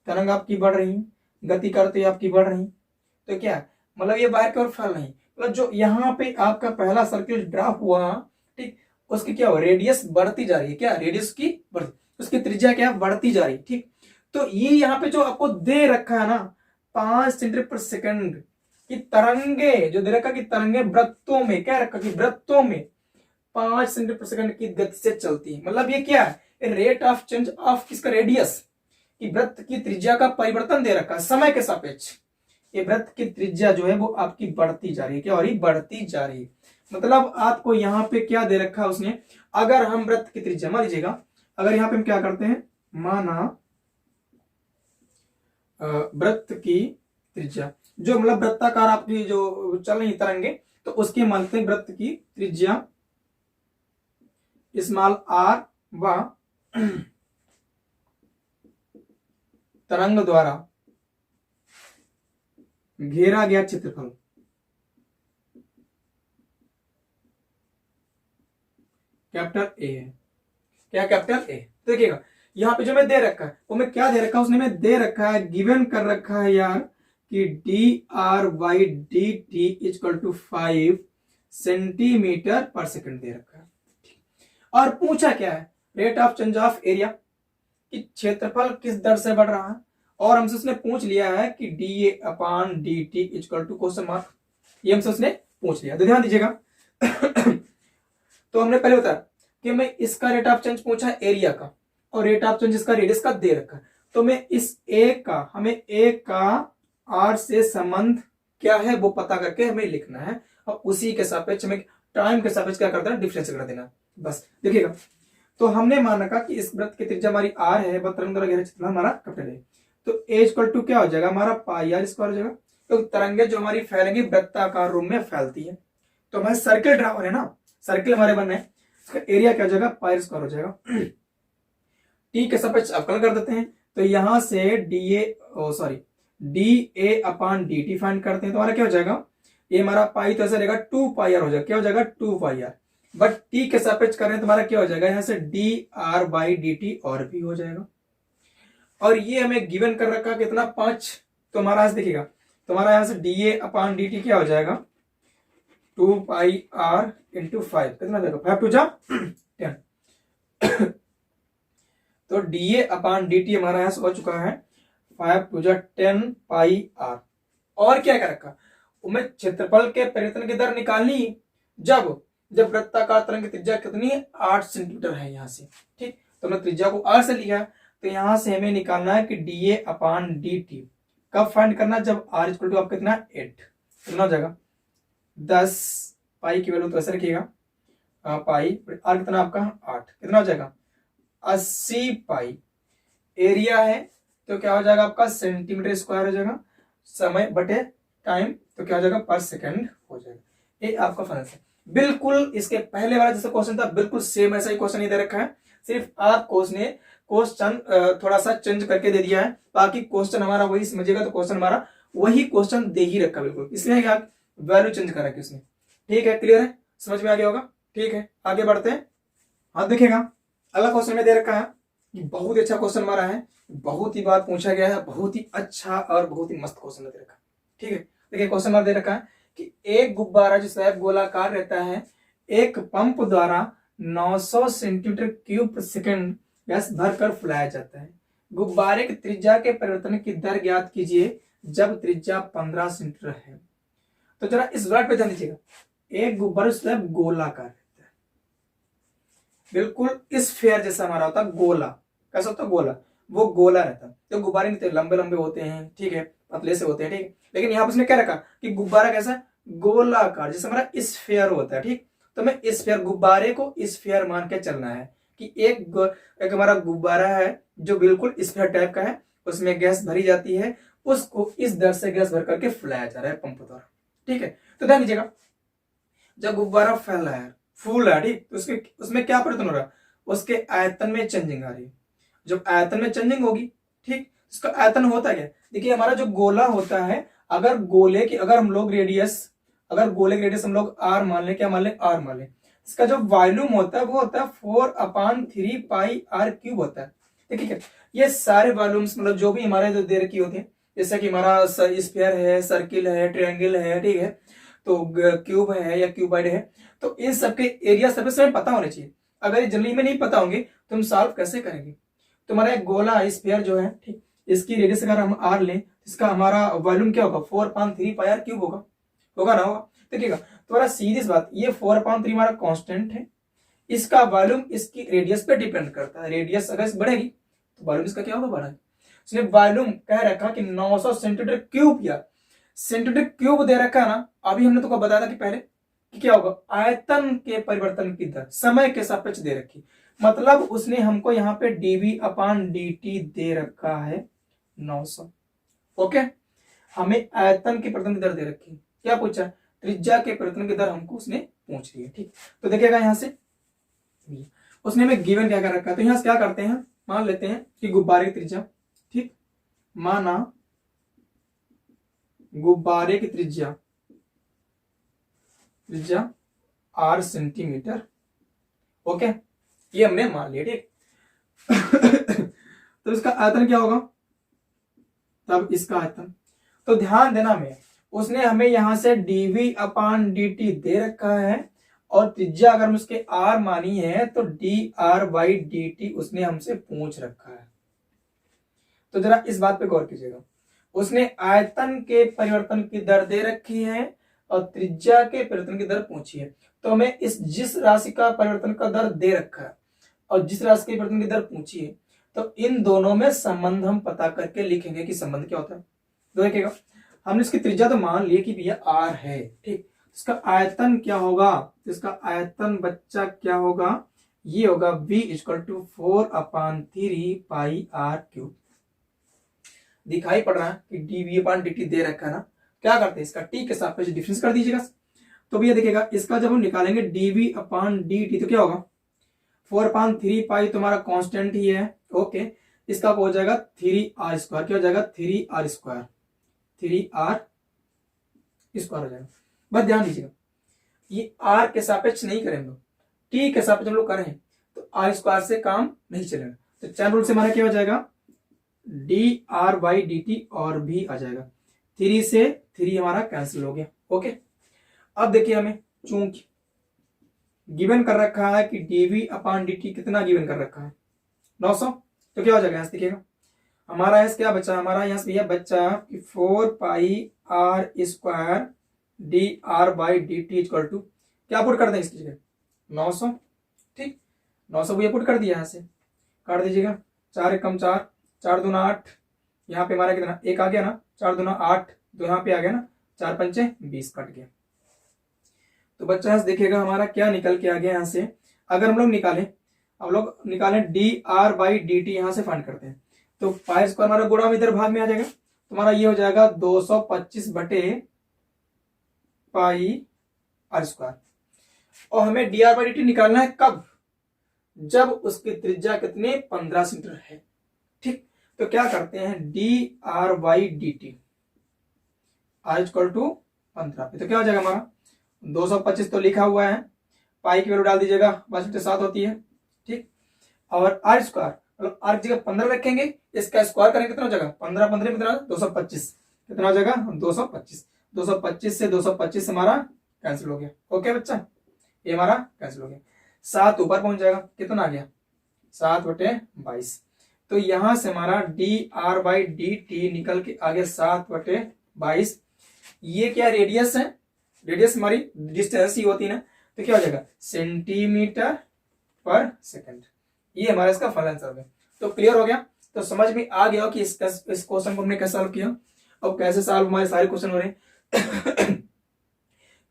तरंग आपकी बढ़ रही है, गति करते आपकी बढ़ रही, तो क्या है, मतलब ये बाहर की ओर फैल रही, मतलब जो यहाँ पे आपका पहला सर्किल ड्रा हुआ, ठीक, उसकी क्या हो, रेडियस बढ़ती जा रही है, क्या रेडियस की बढ़ती, उसकी त्रिज्या क्या बढ़ती जा रही, ठीक। तो ये यहाँ पे जो आपको दे रखा है ना 5 सेंटीमीटर पर सेकंड की तरंगे, जो दे रखा कि तरंगे वृत्तों में, क्या रखा कि वृत्तों में 5 सेंटीमीटर पर सेकंड की गति से चलती है। मतलब ये क्या है, रेट ऑफ चेंज ऑफ किसका, रेडियस की वृत्त की त्रिज्या का परिवर्तन दे रखा है समय के सापेक्ष। ये वृत्त की त्रिज्या जो है वो आपकी बढ़ती जा रही है, क्या हो रही, बढ़ती जा रही है। मतलब आपको यहाँ पे क्या दे रखा है उसने, अगर हम वृत्त की त्रिज्या, मान लीजिएगा, अगर यहाँ पे हम क्या करते हैं, माना वृत्त की त्रिज्या, जो मतलब वृत्ताकार आपकी जो चल रही तरंगे, तो उसके मानते हैं वृत्त की त्रिज्या स्मॉल आर व तरंग द्वारा घेरा गया क्षेत्रफल कैपिटल ए है, क्या कैपिटल ए। देखिएगा यहाँ पे जो मैं दे रखा है वो मैं क्या दे रखा है, उसने मैं दे रखा है, गिवन कर रखा है यार कि dr/dt इक्वल टू 5 सेंटीमीटर पर सेकंड दे रखा है। और पूछा क्या है, rate of change of area, कि क्षेत्रफल किस दर से बढ़ रहा है, और हमसे उसने पूछ लिया है कि dA/dt equal to question mark, ये हमसे उसने पूछ लिया। तो ध्यान दीजिएगा तो हमने पहले बताया कि मैं इसका रेट ऑफ चेंज पूछा है एरिया का, और रेट ऑफ चेंज इसका रेडियस का दे रखा है, तो मैं इस ए का, हमें ए का आर से संबंध क्या है वो पता करके हमें लिखना है, और उसी के सापेक्ष हमें टाइम के सापेक्ष क्या करना है, डिफरेंस कर देना। बस देखिएगा, तो हमने मान रखा कि इस वृत्त की त्रिज्या हमारी आर है, तरंग द्वारा घेरा क्षेत्रफल हमारा कैपिटल है, तो ए इक्वल टू क्या हो जाएगा हमारा पाई आर स्क्वायर हो जाएगा, तो तरंगे जो हमारी फैलेंगी वृत्ताकार रूप में फैलती है, तो हमारे सर्किल ड्रा हो रहे हैं ना, सर्किल हमारे बन रहे हैं, इसका एरिया क्या हो जाएगा, पाई स्क्वायर हो जाएगा। टी के सापेक्ष अवकलन कर देते हैं, तो यहां से dA/dt फाइंड करते हैं, तो हमारा क्या हो जाएगा, ये हमारा पाई तो ऐसा रहेगा 2πr हो जाएगा, क्या हो जाएगा 2πr, बट टी के सापेक्ष कर रहे हैं तो हमारा क्या हो जाएगा, यहां से dr/dt और भी हो जाएगा। और ये हमें गिवन कर रखा कितना 5, तो हमारा देखिएगा, तो हमारा यहां से dA/dt क्या हो जाएगा 2πr इंटू 5, कितना जाएगा 5 टू जा 10, तो dA/dt हमारा यहां से हो चुका है 5 टू जा 10πr। और क्या कर रखा, उमें क्षेत्रफल के परिवर्तन की दर निकालनी, जब वृत्ताकार तरंग की त्रिज्या कितनी है 8 सेंटीमीटर है यहाँ से, ठीक, तो हमने त्रिज्या को r से लिया, तो यहां से हमें निकालना है कि dA/dt कब फाइंड करना, जब r इक्वल टू आपका कितना 8, कितना हो जाएगा 10 पाई की वैल्यू तो ऐसे रखिएगा, पाई r कितना आपका 8, कितना हो जाएगा 80 पाई, एरिया है तो क्या हो जाएगा आपका सेंटीमीटर स्क्वायर हो जाएगा, समय बटे टाइम तो क्या हो जाएगा पर सेकंड हो जाएगा। ये आपका फंक्शन बिल्कुल इसके पहले वाला जैसा क्वेश्चन था बिल्कुल सेम ऐसा ही क्वेश्चन ही दे रखा है, सिर्फ आप क्वेश्चन थोड़ा सा चेंज करके दे दिया है, बाकी क्वेश्चन हमारा वही समझिएगा तो क्वेश्चन हमारा वही क्वेश्चन दे ही रखा बिल्कुल, इसलिए क्या वैल्यू चेंज कर रखी उसने। ठीक है, क्लियर है, समझ में आ गया होगा। ठीक है आगे बढ़ते हैं। आप देखिएगा अगला क्वेश्चन में दे रखा है, बहुत अच्छा क्वेश्चन हमारा है, बहुत ही बार पूछा गया है, बहुत ही अच्छा और बहुत ही मस्त क्वेश्चन दे रखा है। ठीक है देखिए क्वेश्चन हमारा दे रखा है कि एक गुब्बारा जो स्लैब गोलाकार रहता है एक पंप द्वारा 900 सेंटीमीटर क्यूब प्रति सेकंड गैस भरकर फुलाया जाता है। गुब्बारे की त्रिज्या के परिवर्तन की दर ज्ञात कीजिए जब त्रिज्या 15 सेंटीमीटर है। तो जरा इस वर्ड पे ध्यान दीजिएगा, एक गुब्बारा स्लैब गोलाकार रहता है, बिल्कुल इस फेयर जैसा हमारा होता है गोला, कैसा होता है गोला, वो गोला रहता है। तो गुब्बारे नहीं लंबे लंबे होते हैं, ठीक है, पतले से होते हैं, ठीक है, लेकिन यहाँ पर उसने क्या रखा कि गुब्बारा कैसा गोलाकार जैसे हमारा स्फीयर होता है। ठीक, तो मैं स्फीयर गुब्बारे को स्फीयर मान के चलना है कि एक हमारा गुब्बारा है जो बिल्कुल स्फीयर टाइप का है, उसमें गैस भरी जाती है, उसको इस दर से गैस भर करके फुलाया जा रहा है पंप द्वारा। ठीक है, तो ध्यान दीजिएगा जब गुब्बारा फैल रहा है फूल है, ठीक, तो उसमें क्या परिवर्तन हो रहा है, उसके आयतन में चेंजिंग आ रही है। जब आयतन में चेंजिंग होगी, ठीक, इसका आयतन होता है क्या, देखिए हमारा जो गोला होता है, अगर गोले की अगर गोले की रेडियस हम लोग आर मान ले, क्या मान ले आर मान ले, इसका जो वॉल्यूम होता है वो होता है 4/3 पाई आर क्यूब होता है। ठीक है, ये सारे वॉल्यूम्स मतलब जो भी हमारे जो दे रखी होती है, जैसे कि हमारा स्फीयर है, सर्किल है, ट्रायंगल है, ठीक है, तो क्यूब है या क्यूबाइड है, तो इन सबके एरिया सरफेस हमें पता होने चाहिए। अगर ये जनरली में नहीं पता होंगे तो हम सॉल्व कैसे करेंगे। तो हमारा एक गोला स्फीयर जो है, ठीक, इसकी रेडियस अगर हम आर लें, इसका हमारा वॉल्यूम क्या होगा 4/3 पाई आर क्यूब होगा ना, होगा। देखिएगा तो सीधी सी बात, ये 4/3 हमारा कांस्टेंट है, इसका वॉल्यूम इसकी रेडियस पे डिपेंड करता है, रेडियस अगर बढ़ेगी तो वॉल्यूम इसका क्या होगा बढ़ेगा। इसने वॉल्यूम कह रखा कि 900 सेंटीमीटर क्यूब या सेंटीमीटर क्यूब दे रखा है ना, अभी हमने तो बताया था कि पहले कि क्या होगा आयतन के परिवर्तन की दर समय के सापेक्ष दे रखी, मतलब उसने हमको यहाँ पे dv/dt दे रखा है 900। ओके, हमें आयतन के परिवर्तन की दर दे रखी, क्या पूछा त्रिज्या के परिवर्तन की दर हमको उसने पूछ ली है। ठीक, तो देखिएगा यहां से उसने हमें गिवन क्या कर रखा है, तो यहां से क्या करते हैं, मान लेते हैं कि गुब्बारे की त्रिज्या, ठीक, माना गुब्बारे की त्रिज्या r सेंटीमीटर। ओके, ये हमने मान लिया, ठीक। तो इसका आयतन क्या होगा, तब इसका आयतन, तो ध्यान देना में उसने हमें यहां से dv/dt दे रखा है और त्रिज्या अगर हम उसके r मानी है तो dr/dt उसने हमसे पूछ रखा है। तो जरा इस बात पे गौर कीजिएगा, उसने आयतन के परिवर्तन की दर दे रखी है और त्रिज्या के परिवर्तन की दर पूछी है, तो हमें जिस राशि का परिवर्तन का दर दे रखा है और जिस राशि के परिवर्तन की दर पूछी है, तो इन दोनों में संबंध हम पता करके लिखेंगे कि संबंध क्या होता है। तो देखिएगा हमने इसकी त्रिज्या तो मान ली कि भैया r है, ठीक, इसका आयतन क्या होगा, तो इसका आयतन बच्चा क्या होगा, ये होगा v = 4/3 पाई आर क्यूब। दिखाई पड़ रहा है कि dv/dt दे रखा है ना, क्या करते हैं इसका t के सापेक्ष डिफरेंस कर दीजिएगा। तो भैया देखिएगा इसका जब हम निकालेंगे dv/dt तो क्या होगा 4/3 पाई तुम्हारा कांस्टेंट ही है। ओके, इसका हो जाएगा 3r², क्या हो जाएगा 3r² हो जाएगा। बस ध्यान दीजिएगा ये r के सापेक्ष नहीं करेंगे, t के सापेक्ष हम लोग करें तो r² से काम नहीं चलेगा, तो चैन रूल से हमारा क्या हो जाएगा dr/dt और भी आ जाएगा, 3 से 3 हमारा कैंसिल हो गया। ओके, अब देखिए हमें चूंकि गिवन कर रखा है कि dv/dt कितना गिवन कर रखा है 900, तो क्या हो जाएगा यहां से देखिएगा हमारा यहां क्या बचा, हमारा यहां से बच्चा कि 4 पाई r² dr/dt = क्या पुट कर दें इसकी जगह 900, ठीक, 900 ये पुट कर दिया, यहां से काट दीजिएगा, 4 एकम 4, 4 दूना 8, यहाँ पे हमारा कितना 1 आ गया ना, 4 दूना 8, तो यहाँ पे आ गया ना 4 पंचे 20 कट गया। तो बच्चा यहां से देखिएगा हमारा क्या निकल के आ गया, यहाँ से अगर हम लोग निकालें dr/dt यहां से फाइंड करते हैं, तो पाई स्क्वायर हमारा गुणा में इधर भाग में आ जाएगा, तुम्हारा ये हो जाएगा 225 बटे पाई आर स्क्वायर। और हमें D R by D T निकालना है कब, जब उसकी त्रिज्या कितनी 15 सेंटीमीटर है। ठीक, तो क्या करते हैं D R by D T R equal to 15 पे, तो क्या हो जाएगा हमारा 225 तो लिखा हुआ है, पाई की वैल्यू डाल दीजिएगा 5/7 होती है। ठीक, और आर स्क्वायर मतलब आर की जगह 15 रखेंगे, इसका स्क्वायर करेंगे कितना हो जाएगा 15 15 कितना 225, कितना हो जाएगा 225। 225 से 225 हमारा कैंसिल हो गया। ओके बच्चा, ये हमारा कैंसिल हो गया। 7 ऊपर पहुंच जाएगा, कितना आ गया 7/22। तो यहां से हमारा D R by D T निकल के आ गया 7/22। ये क्या रेडियस है, रेडियस हमारी डिस्टेंस ही होती है ना, तो क्या हो जाएगा सेंटीमीटर पर सेकंड। ये हमारा इसका फाइनल आंसर है। तो क्लियर हो गया, तो समझ में आ गया कि इस क्वेश्चन को हमने कैसे सॉल्व किया और कैसे सॉल्व हमारे सारे क्वेश्चन हो रहे हैं।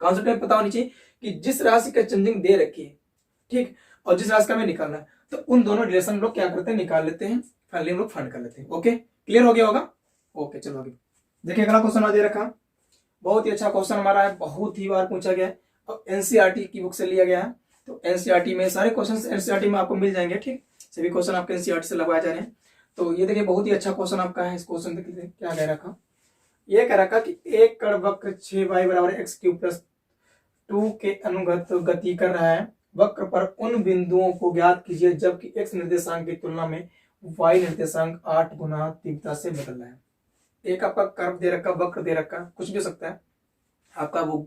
कॉन्सेप्ट पता होनी चाहिए कि जिस राशि का चेंजिंग दे रखी है, ठीक, और जिस राशि का हमें निकालना है, तो उन दोनों रिलेशन लोग क्या करते हैं निकाल लेते हैं, फाइनली हम लोग फाइंड कर लेते हैं। ओके, क्लियर हो गया होगा। ओके चलो आगे देखिए, अगला क्वेश्चन दे रखा, बहुत ही अच्छा क्वेश्चन हमारा है, बहुत ही बार पूछा गया है और एनसीईआरटी की बुक से लिया गया है। तो एनसीईआरटी में सारे क्वेश्चन एनसीईआरटी में आपको मिल जाएंगे। ठीक, सभी क्वेश्चन आपके एनसीईआरटी से लगवाए जा रहे हैं। तो ये देखिए बहुत ही अच्छा क्वेश्चन आपका है। इस क्वेश्चन देखिए क्या कह रखा, ये कह रखा कि एक कण वक्र 6y बराबर x³ + 2 के अनुगत गति कर रहा है। वक्र पर उन बिंदुओं को ज्ञात कीजिए जबकि x निर्देशांक की तुलना में y निर्देशांक 8 गुना तीव्रता से बदल रहा है। एक आपका कर्व दे रखा, वक्र दे रखा, कुछ भी हो सकता है आपका, वो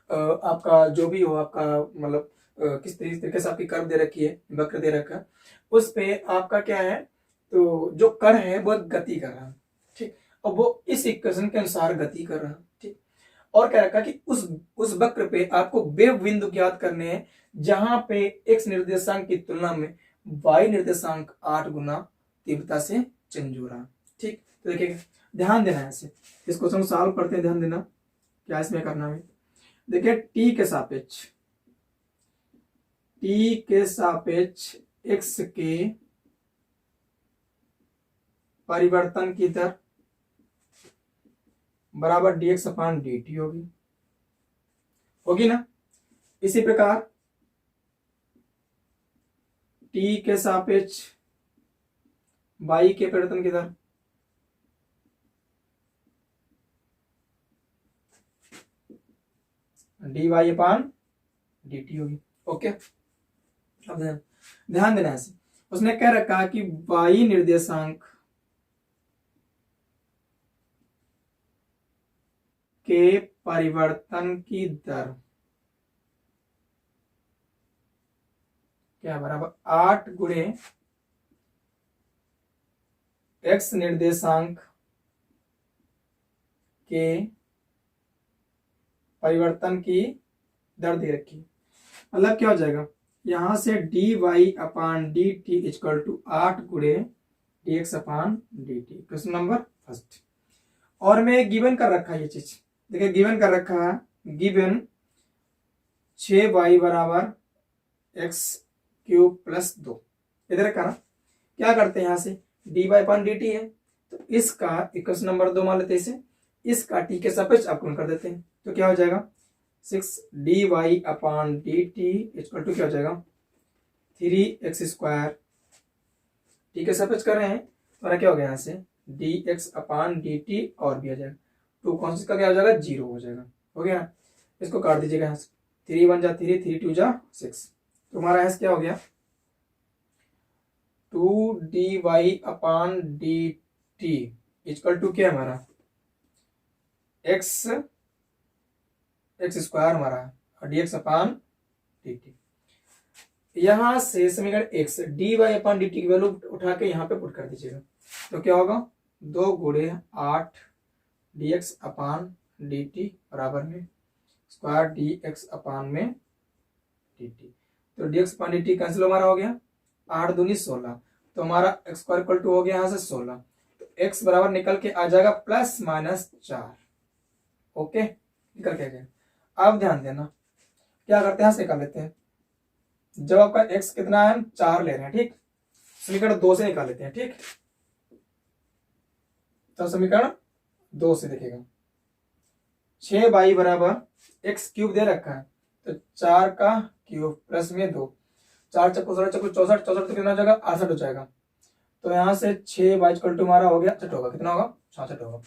आपका जो भी हो आपका, मतलब किस तरीके से आपकी कर्व दे रखी है, वक्र दे रखा, उस पे आपका क्या है, तो जो कण है वो गति कर रहा है। ठीक, और वो इस इक्वेशन के अनुसार गति कर रहा है। ठीक, और कह रखा कि उस वक्र पे आपको वे बिंदु ज्ञात करने हैं जहां पे x निर्देशांक की तुलना में y निर्देशांक 8 गुना तीव्रता से चेंज हो रहा है। ठीक, तो देखिए ध्यान देना है ऐसे, इस क्वेश्चन को सॉल्व करते हैं, ध्यान देना क्या इसमें करना है। देखिए t के सापेक्ष x के परिवर्तन की दर बराबर dx/dt होगी ना। इसी प्रकार t के सापेक्ष y के परिवर्तन की दर dy/dt होगी। ओके, अब ध्यान देना है, उसने कह रखा कि y निर्देशांक के परिवर्तन की दर क्या बराबर 8 गुणे x निर्देशांक के परिवर्तन की दर दे रखी। मतलब क्या हो जाएगा, यहां से dy/dt = 8 गुणे dx/dt। Question number first. और मैं गिवन कर रखा है ये चीज, देखिए गिवन कर रखा है, गिवन 6y बराबर x³ + 2 इधर का ना, क्या करते हैं यहां से dy/dt है, तो इसका इक्वेशन नंबर 2 मान लेते हैं इसे, इसका t के सापेक्ष अपकरण कर देते हैं, तो क्या हो जाएगा 6dy/dt = क्या हो जाएगा 3x²। t के सापेक्ष कर रहे हैं तो क्या हो गया यहाँ से dx/dt और भी आ जाएगा, 2 कॉन्स्टेंट का क्या हो जाएगा 0 हो जाएगा। हो गया ना, इसको काट दीजिएगा यहाँ से, 3 1 जा 3, 3 2 जा 6, तो हमारा यहाँ से क्या हो गया 2dy/dt = क्या है हमारा x² हमारा और dx/dt। यहां से समीकरण x dy/dt की वैल्यू उठा के यहाँ पे पुट कर दीजिएगा, तो क्या होगा 2 गुणे 8 dx/dt बराबर में स्क्वायर dx/dt। तो dx/dt कैंसिल हमारा हो गया, 8 दूनी 16, तो हमारा x² हो गया यहाँ से 16, तो x बराबर निकल के आ जाएगा ±4। ओके, निकल के आ गया। अब ध्यान देना क्या करते हैं, यहाँ से निकाल लेते हैं, जब आपका x कितना है 4 ले रहे हैं, ठीक, समीकरण 2 से निकाल लेते हैं। ठीक, तो समीकरण 2 से देखेगा 6y बराबर एक्स क्यूब दे रखा है, तो 4 का क्यूब प्लस में 2, 4 चक्कू 16 चक्कू 64, 64 तो कितना हो जाएगा 68 हो जाएगा। तो यहाँ से 6y इक्वल टू हमारा हो गया 66 होगा, कितना होगा 66 होगा।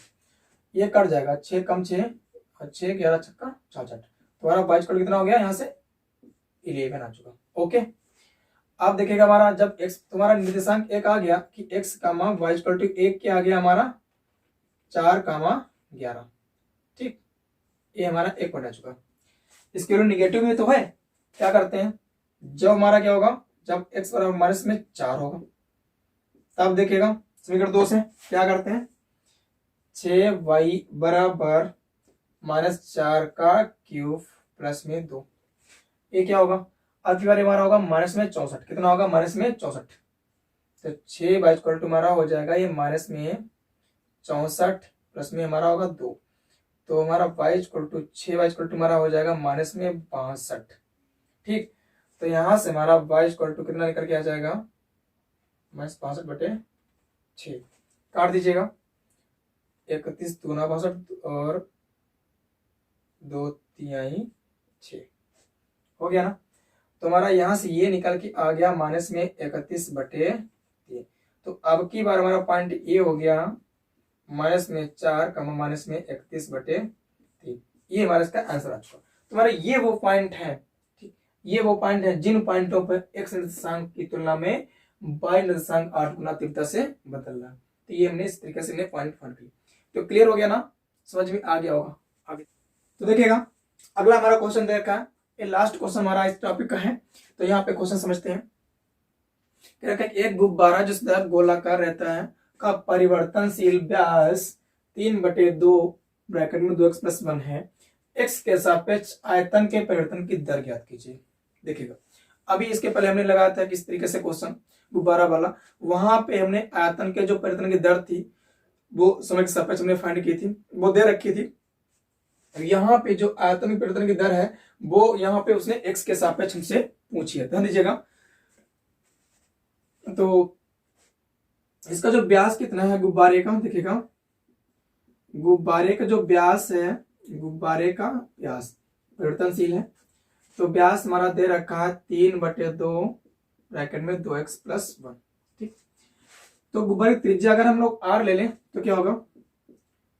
ये कट जाएगा, 6 कम 6 और 6 11 छक्का 66, तुम्हारा y इक्वल कितना हो गया यहाँ से 11 आ चुका। ओके, अब देखिएगा हमारा जब x तुम्हारा निर्देशांक एक आ गया कि x comma y equal to एक क्या आ गया हमारा 4 कामा 11, ठीक, ये हमारा एक पॉइंट आ चुका। इसके लिए निगेटिव में तो है, क्या करते हैं जब हमारा क्या होगा जब x बराबर माइनस में 4 होगा तब देखिएगा समीकरण 2 से क्या करते हैं 6y बराबर -4 का क्यूब प्लस में 2, ये क्या होगा अब की बार हमारा होगा माइनस में 64, कितना होगा माइनस में 64, तो 6y इक्वल टू हमारा हो जाएगा ये माइनस में 64 प्लस में हमारा होगा 2, तो हमारा y equal to 6y equal to हमारा हो जाएगा माइनस में 62, ठीक। तो यहां से हमारा y इक्वल टू कितना निकल के आ जाएगा -62/6, काट दीजिएगा 31 दूना 62 और 2 तिहाई 6 हो गया ना। तो हमारा यहां से ये निकल के आ गया माइनस में 31/3, तो अब की बार हमारा पॉइंट ये हो गया माइनस में 4 कमा माइनस में 31/3, ये हमारा इसका आंसर आ चुका। तुम्हारा ये वो पॉइंट है, ठीक, ये वो पॉइंट है जिन पॉइंटों पर एक्स निर्देशांक की तुलना में वाई निर्देशांक 8 गुना तीव्रता से बदल रहा है। तो ये हमने इस तरीके से पॉइंट फाइंड किया। तो क्लियर हो गया ना, समझ में आ गया होगा आगे। तो देखिएगा अगला हमारा क्वेश्चन दे रखा है, ये लास्ट क्वेश्चन हमारा इस टॉपिक का है। तो यहाँ पे क्वेश्चन समझते हैं। कह रखा है एक गुब्बारा जो सदैव गोलाकार रहता है का परिवर्तनशील व्यास 3/2 ब्रैकेट में 2x+1 है, x के सापेक्ष आयतन के परिवर्तन की दर ज्ञात कीजिए। देखिएगा अभी इसके पहले हमने लगाया था किस तरीके से क्वेश्चन गुब्बारा वाला, वहां पे हमने आयतन के जो परिवर्तन की दर थी वो समय के सापेक्ष हमने फाइंड की थी, वो दे रखी थी। यहाँ पे जो आयतन की परिवर्तन की दर है वो यहाँ पे उसने x के सापेक्ष हमसे पूछी है, ध्यान दीजिएगा। तो इसका जो व्यास कितना है गुब्बारे का, देखिएगा गुब्बारे का जो व्यास है, गुब्बारे का व्यास परिवर्तनशील है, तो व्यास हमारा दे रखा है 3/2 ब्रैकेट में 2x+1, ठीक। तो गुब्बारे की त्रिज्या अगर हम लोग r ले लें तो क्या होगा,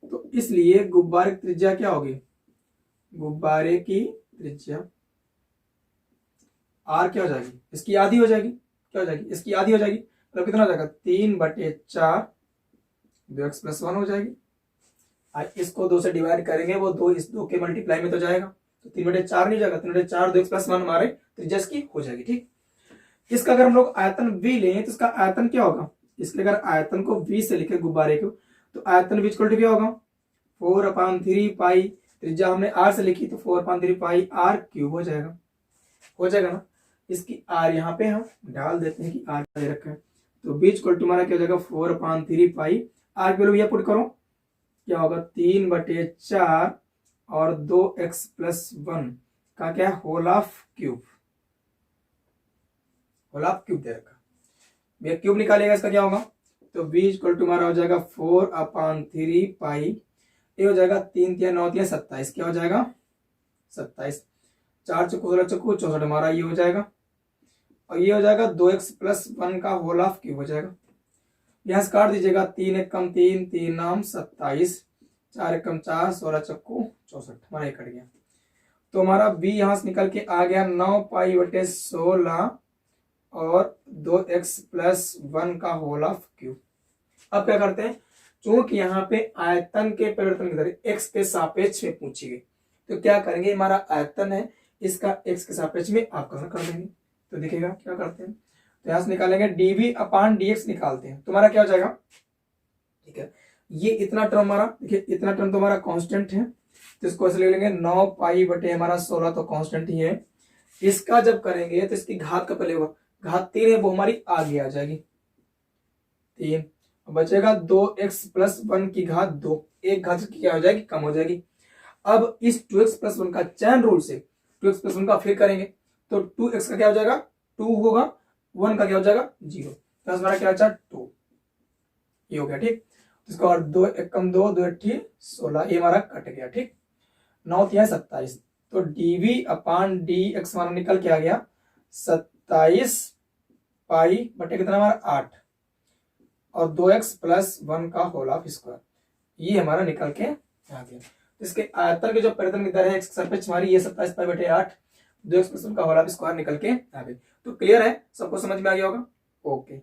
तो इसलिए गुब्बारे की त्रिज्या क्या होगी, गुब्बारे की त्रिज्या r क्या हो जाएगी, इसकी आधी हो जाएगी, क्या हो जाएगी इसकी आधी हो जाएगी, मतलब कितना हो जाएगा 3/4 2x+1 हो जाएगी। इसको 2 से डिवाइड करेंगे वो 2 इस 2 के मल्टीप्लाई में तो जाएगा, तो 3/4 नहीं जाएगा, 3/4 2x+1 हमारे त्रिज्या की हो जाएगी, ठीक। इसका अगर हम लोग आयतन v लें तो इसका आयतन क्या होगा, इसके अगर आयतन को v से लिखे गुब्बारे को, तो आयतन v इक्वल टू क्या होगा 4/3 पाई, त्रिज्या हमने r से लिखी तो 4/3 पाई r³ हो जाएगा, हो जाएगा ना। इसकी r यहाँ पे हम डाल देते हैं कि r दे रखा है, तो v इक्वल टू हमारा क्या हो जाएगा 4/3 पाई r की वैल्यू ये पुट करो क्या होगा 3/4 और 2x+1 का क्या whole of cube, whole of cube दे रखा, ये क्यूब निकालेगा इसका क्या होगा, तो v इक्वल टू हमारा हो जाएगा 4/3 पाई, ये हो जाएगा 3 × 9 = 27, क्या हो जाएगा 27, 4 चक्कू 16 चक्कू 64 हमारा ये हो जाएगा, और ये हो जाएगा 2x+1 का होल ऑफ क्यूब हो जाएगा। यहाँ से काट दीजिएगा 3 × 1 = 3, 3 × 9 = 27, 4 × 1 = 4, 16 चक्कू 64 हमारा ये कट गया। तो हमारा v यहाँ से निकल के आ गया 9π/16 और 2x+1 का होल ऑफ क्यूब। अब क्या करते हैं, चूंकि यहाँ पे आयतन के परिवर्तन की दर x के सापेक्ष में पूछी गई, तो क्या करेंगे, हमारा आयतन है इसका x के सापेक्ष में अवकलन कर देंगे। तो देखिएगा क्या करते हैं, तो यहाँ से निकालेंगे dv/dx निकालते हैं, तुम्हारा क्या हो जाएगा, ठीक है, ये इतना टर्म हमारा, देखिए इतना टर्म तो हमारा कांस्टेंट है, तो इसको ऐसे ले लेंगे 9π/16 तो कांस्टेंट ही है। इसका जब करेंगे तो इसकी घात का पहले होगा, घात 3 है वो हमारी आगे आ जाएगी 3, बचेगा 2x+1 की घात 2, एक घात की क्या हो जाएगी कम हो जाएगी। अब इस 2x+1 का चैन रूल से 2x+1 का फिर करेंगे तो 2x का क्या हो जाएगा 2 होगा, 1 का क्या हो जाएगा 0, तो हमारा क्या बचा 2, ये हो गया, ठीक। इसको और 2 एक कम 2 2 अट्ठी 16, ये हमारा कट गया। ठीक, 9 है 27, तो dv अपान डी एक्स हमारा निकल के आ गया 27 पाई बटे कितना हमारा 8 और 2x प्लस 1 का होल ऑफ स्क्वायर, ये हमारा निकल के आ गया। इसके आयतन के जो परिवर्तन की दर है सरफेस हमारी ये 27 पाई बटे 8, 2x प्लस 1 का होल ऑफ स्क्वायर निकल के आ गया। तो क्लियर है, सबको समझ में आ गया होगा। ओके।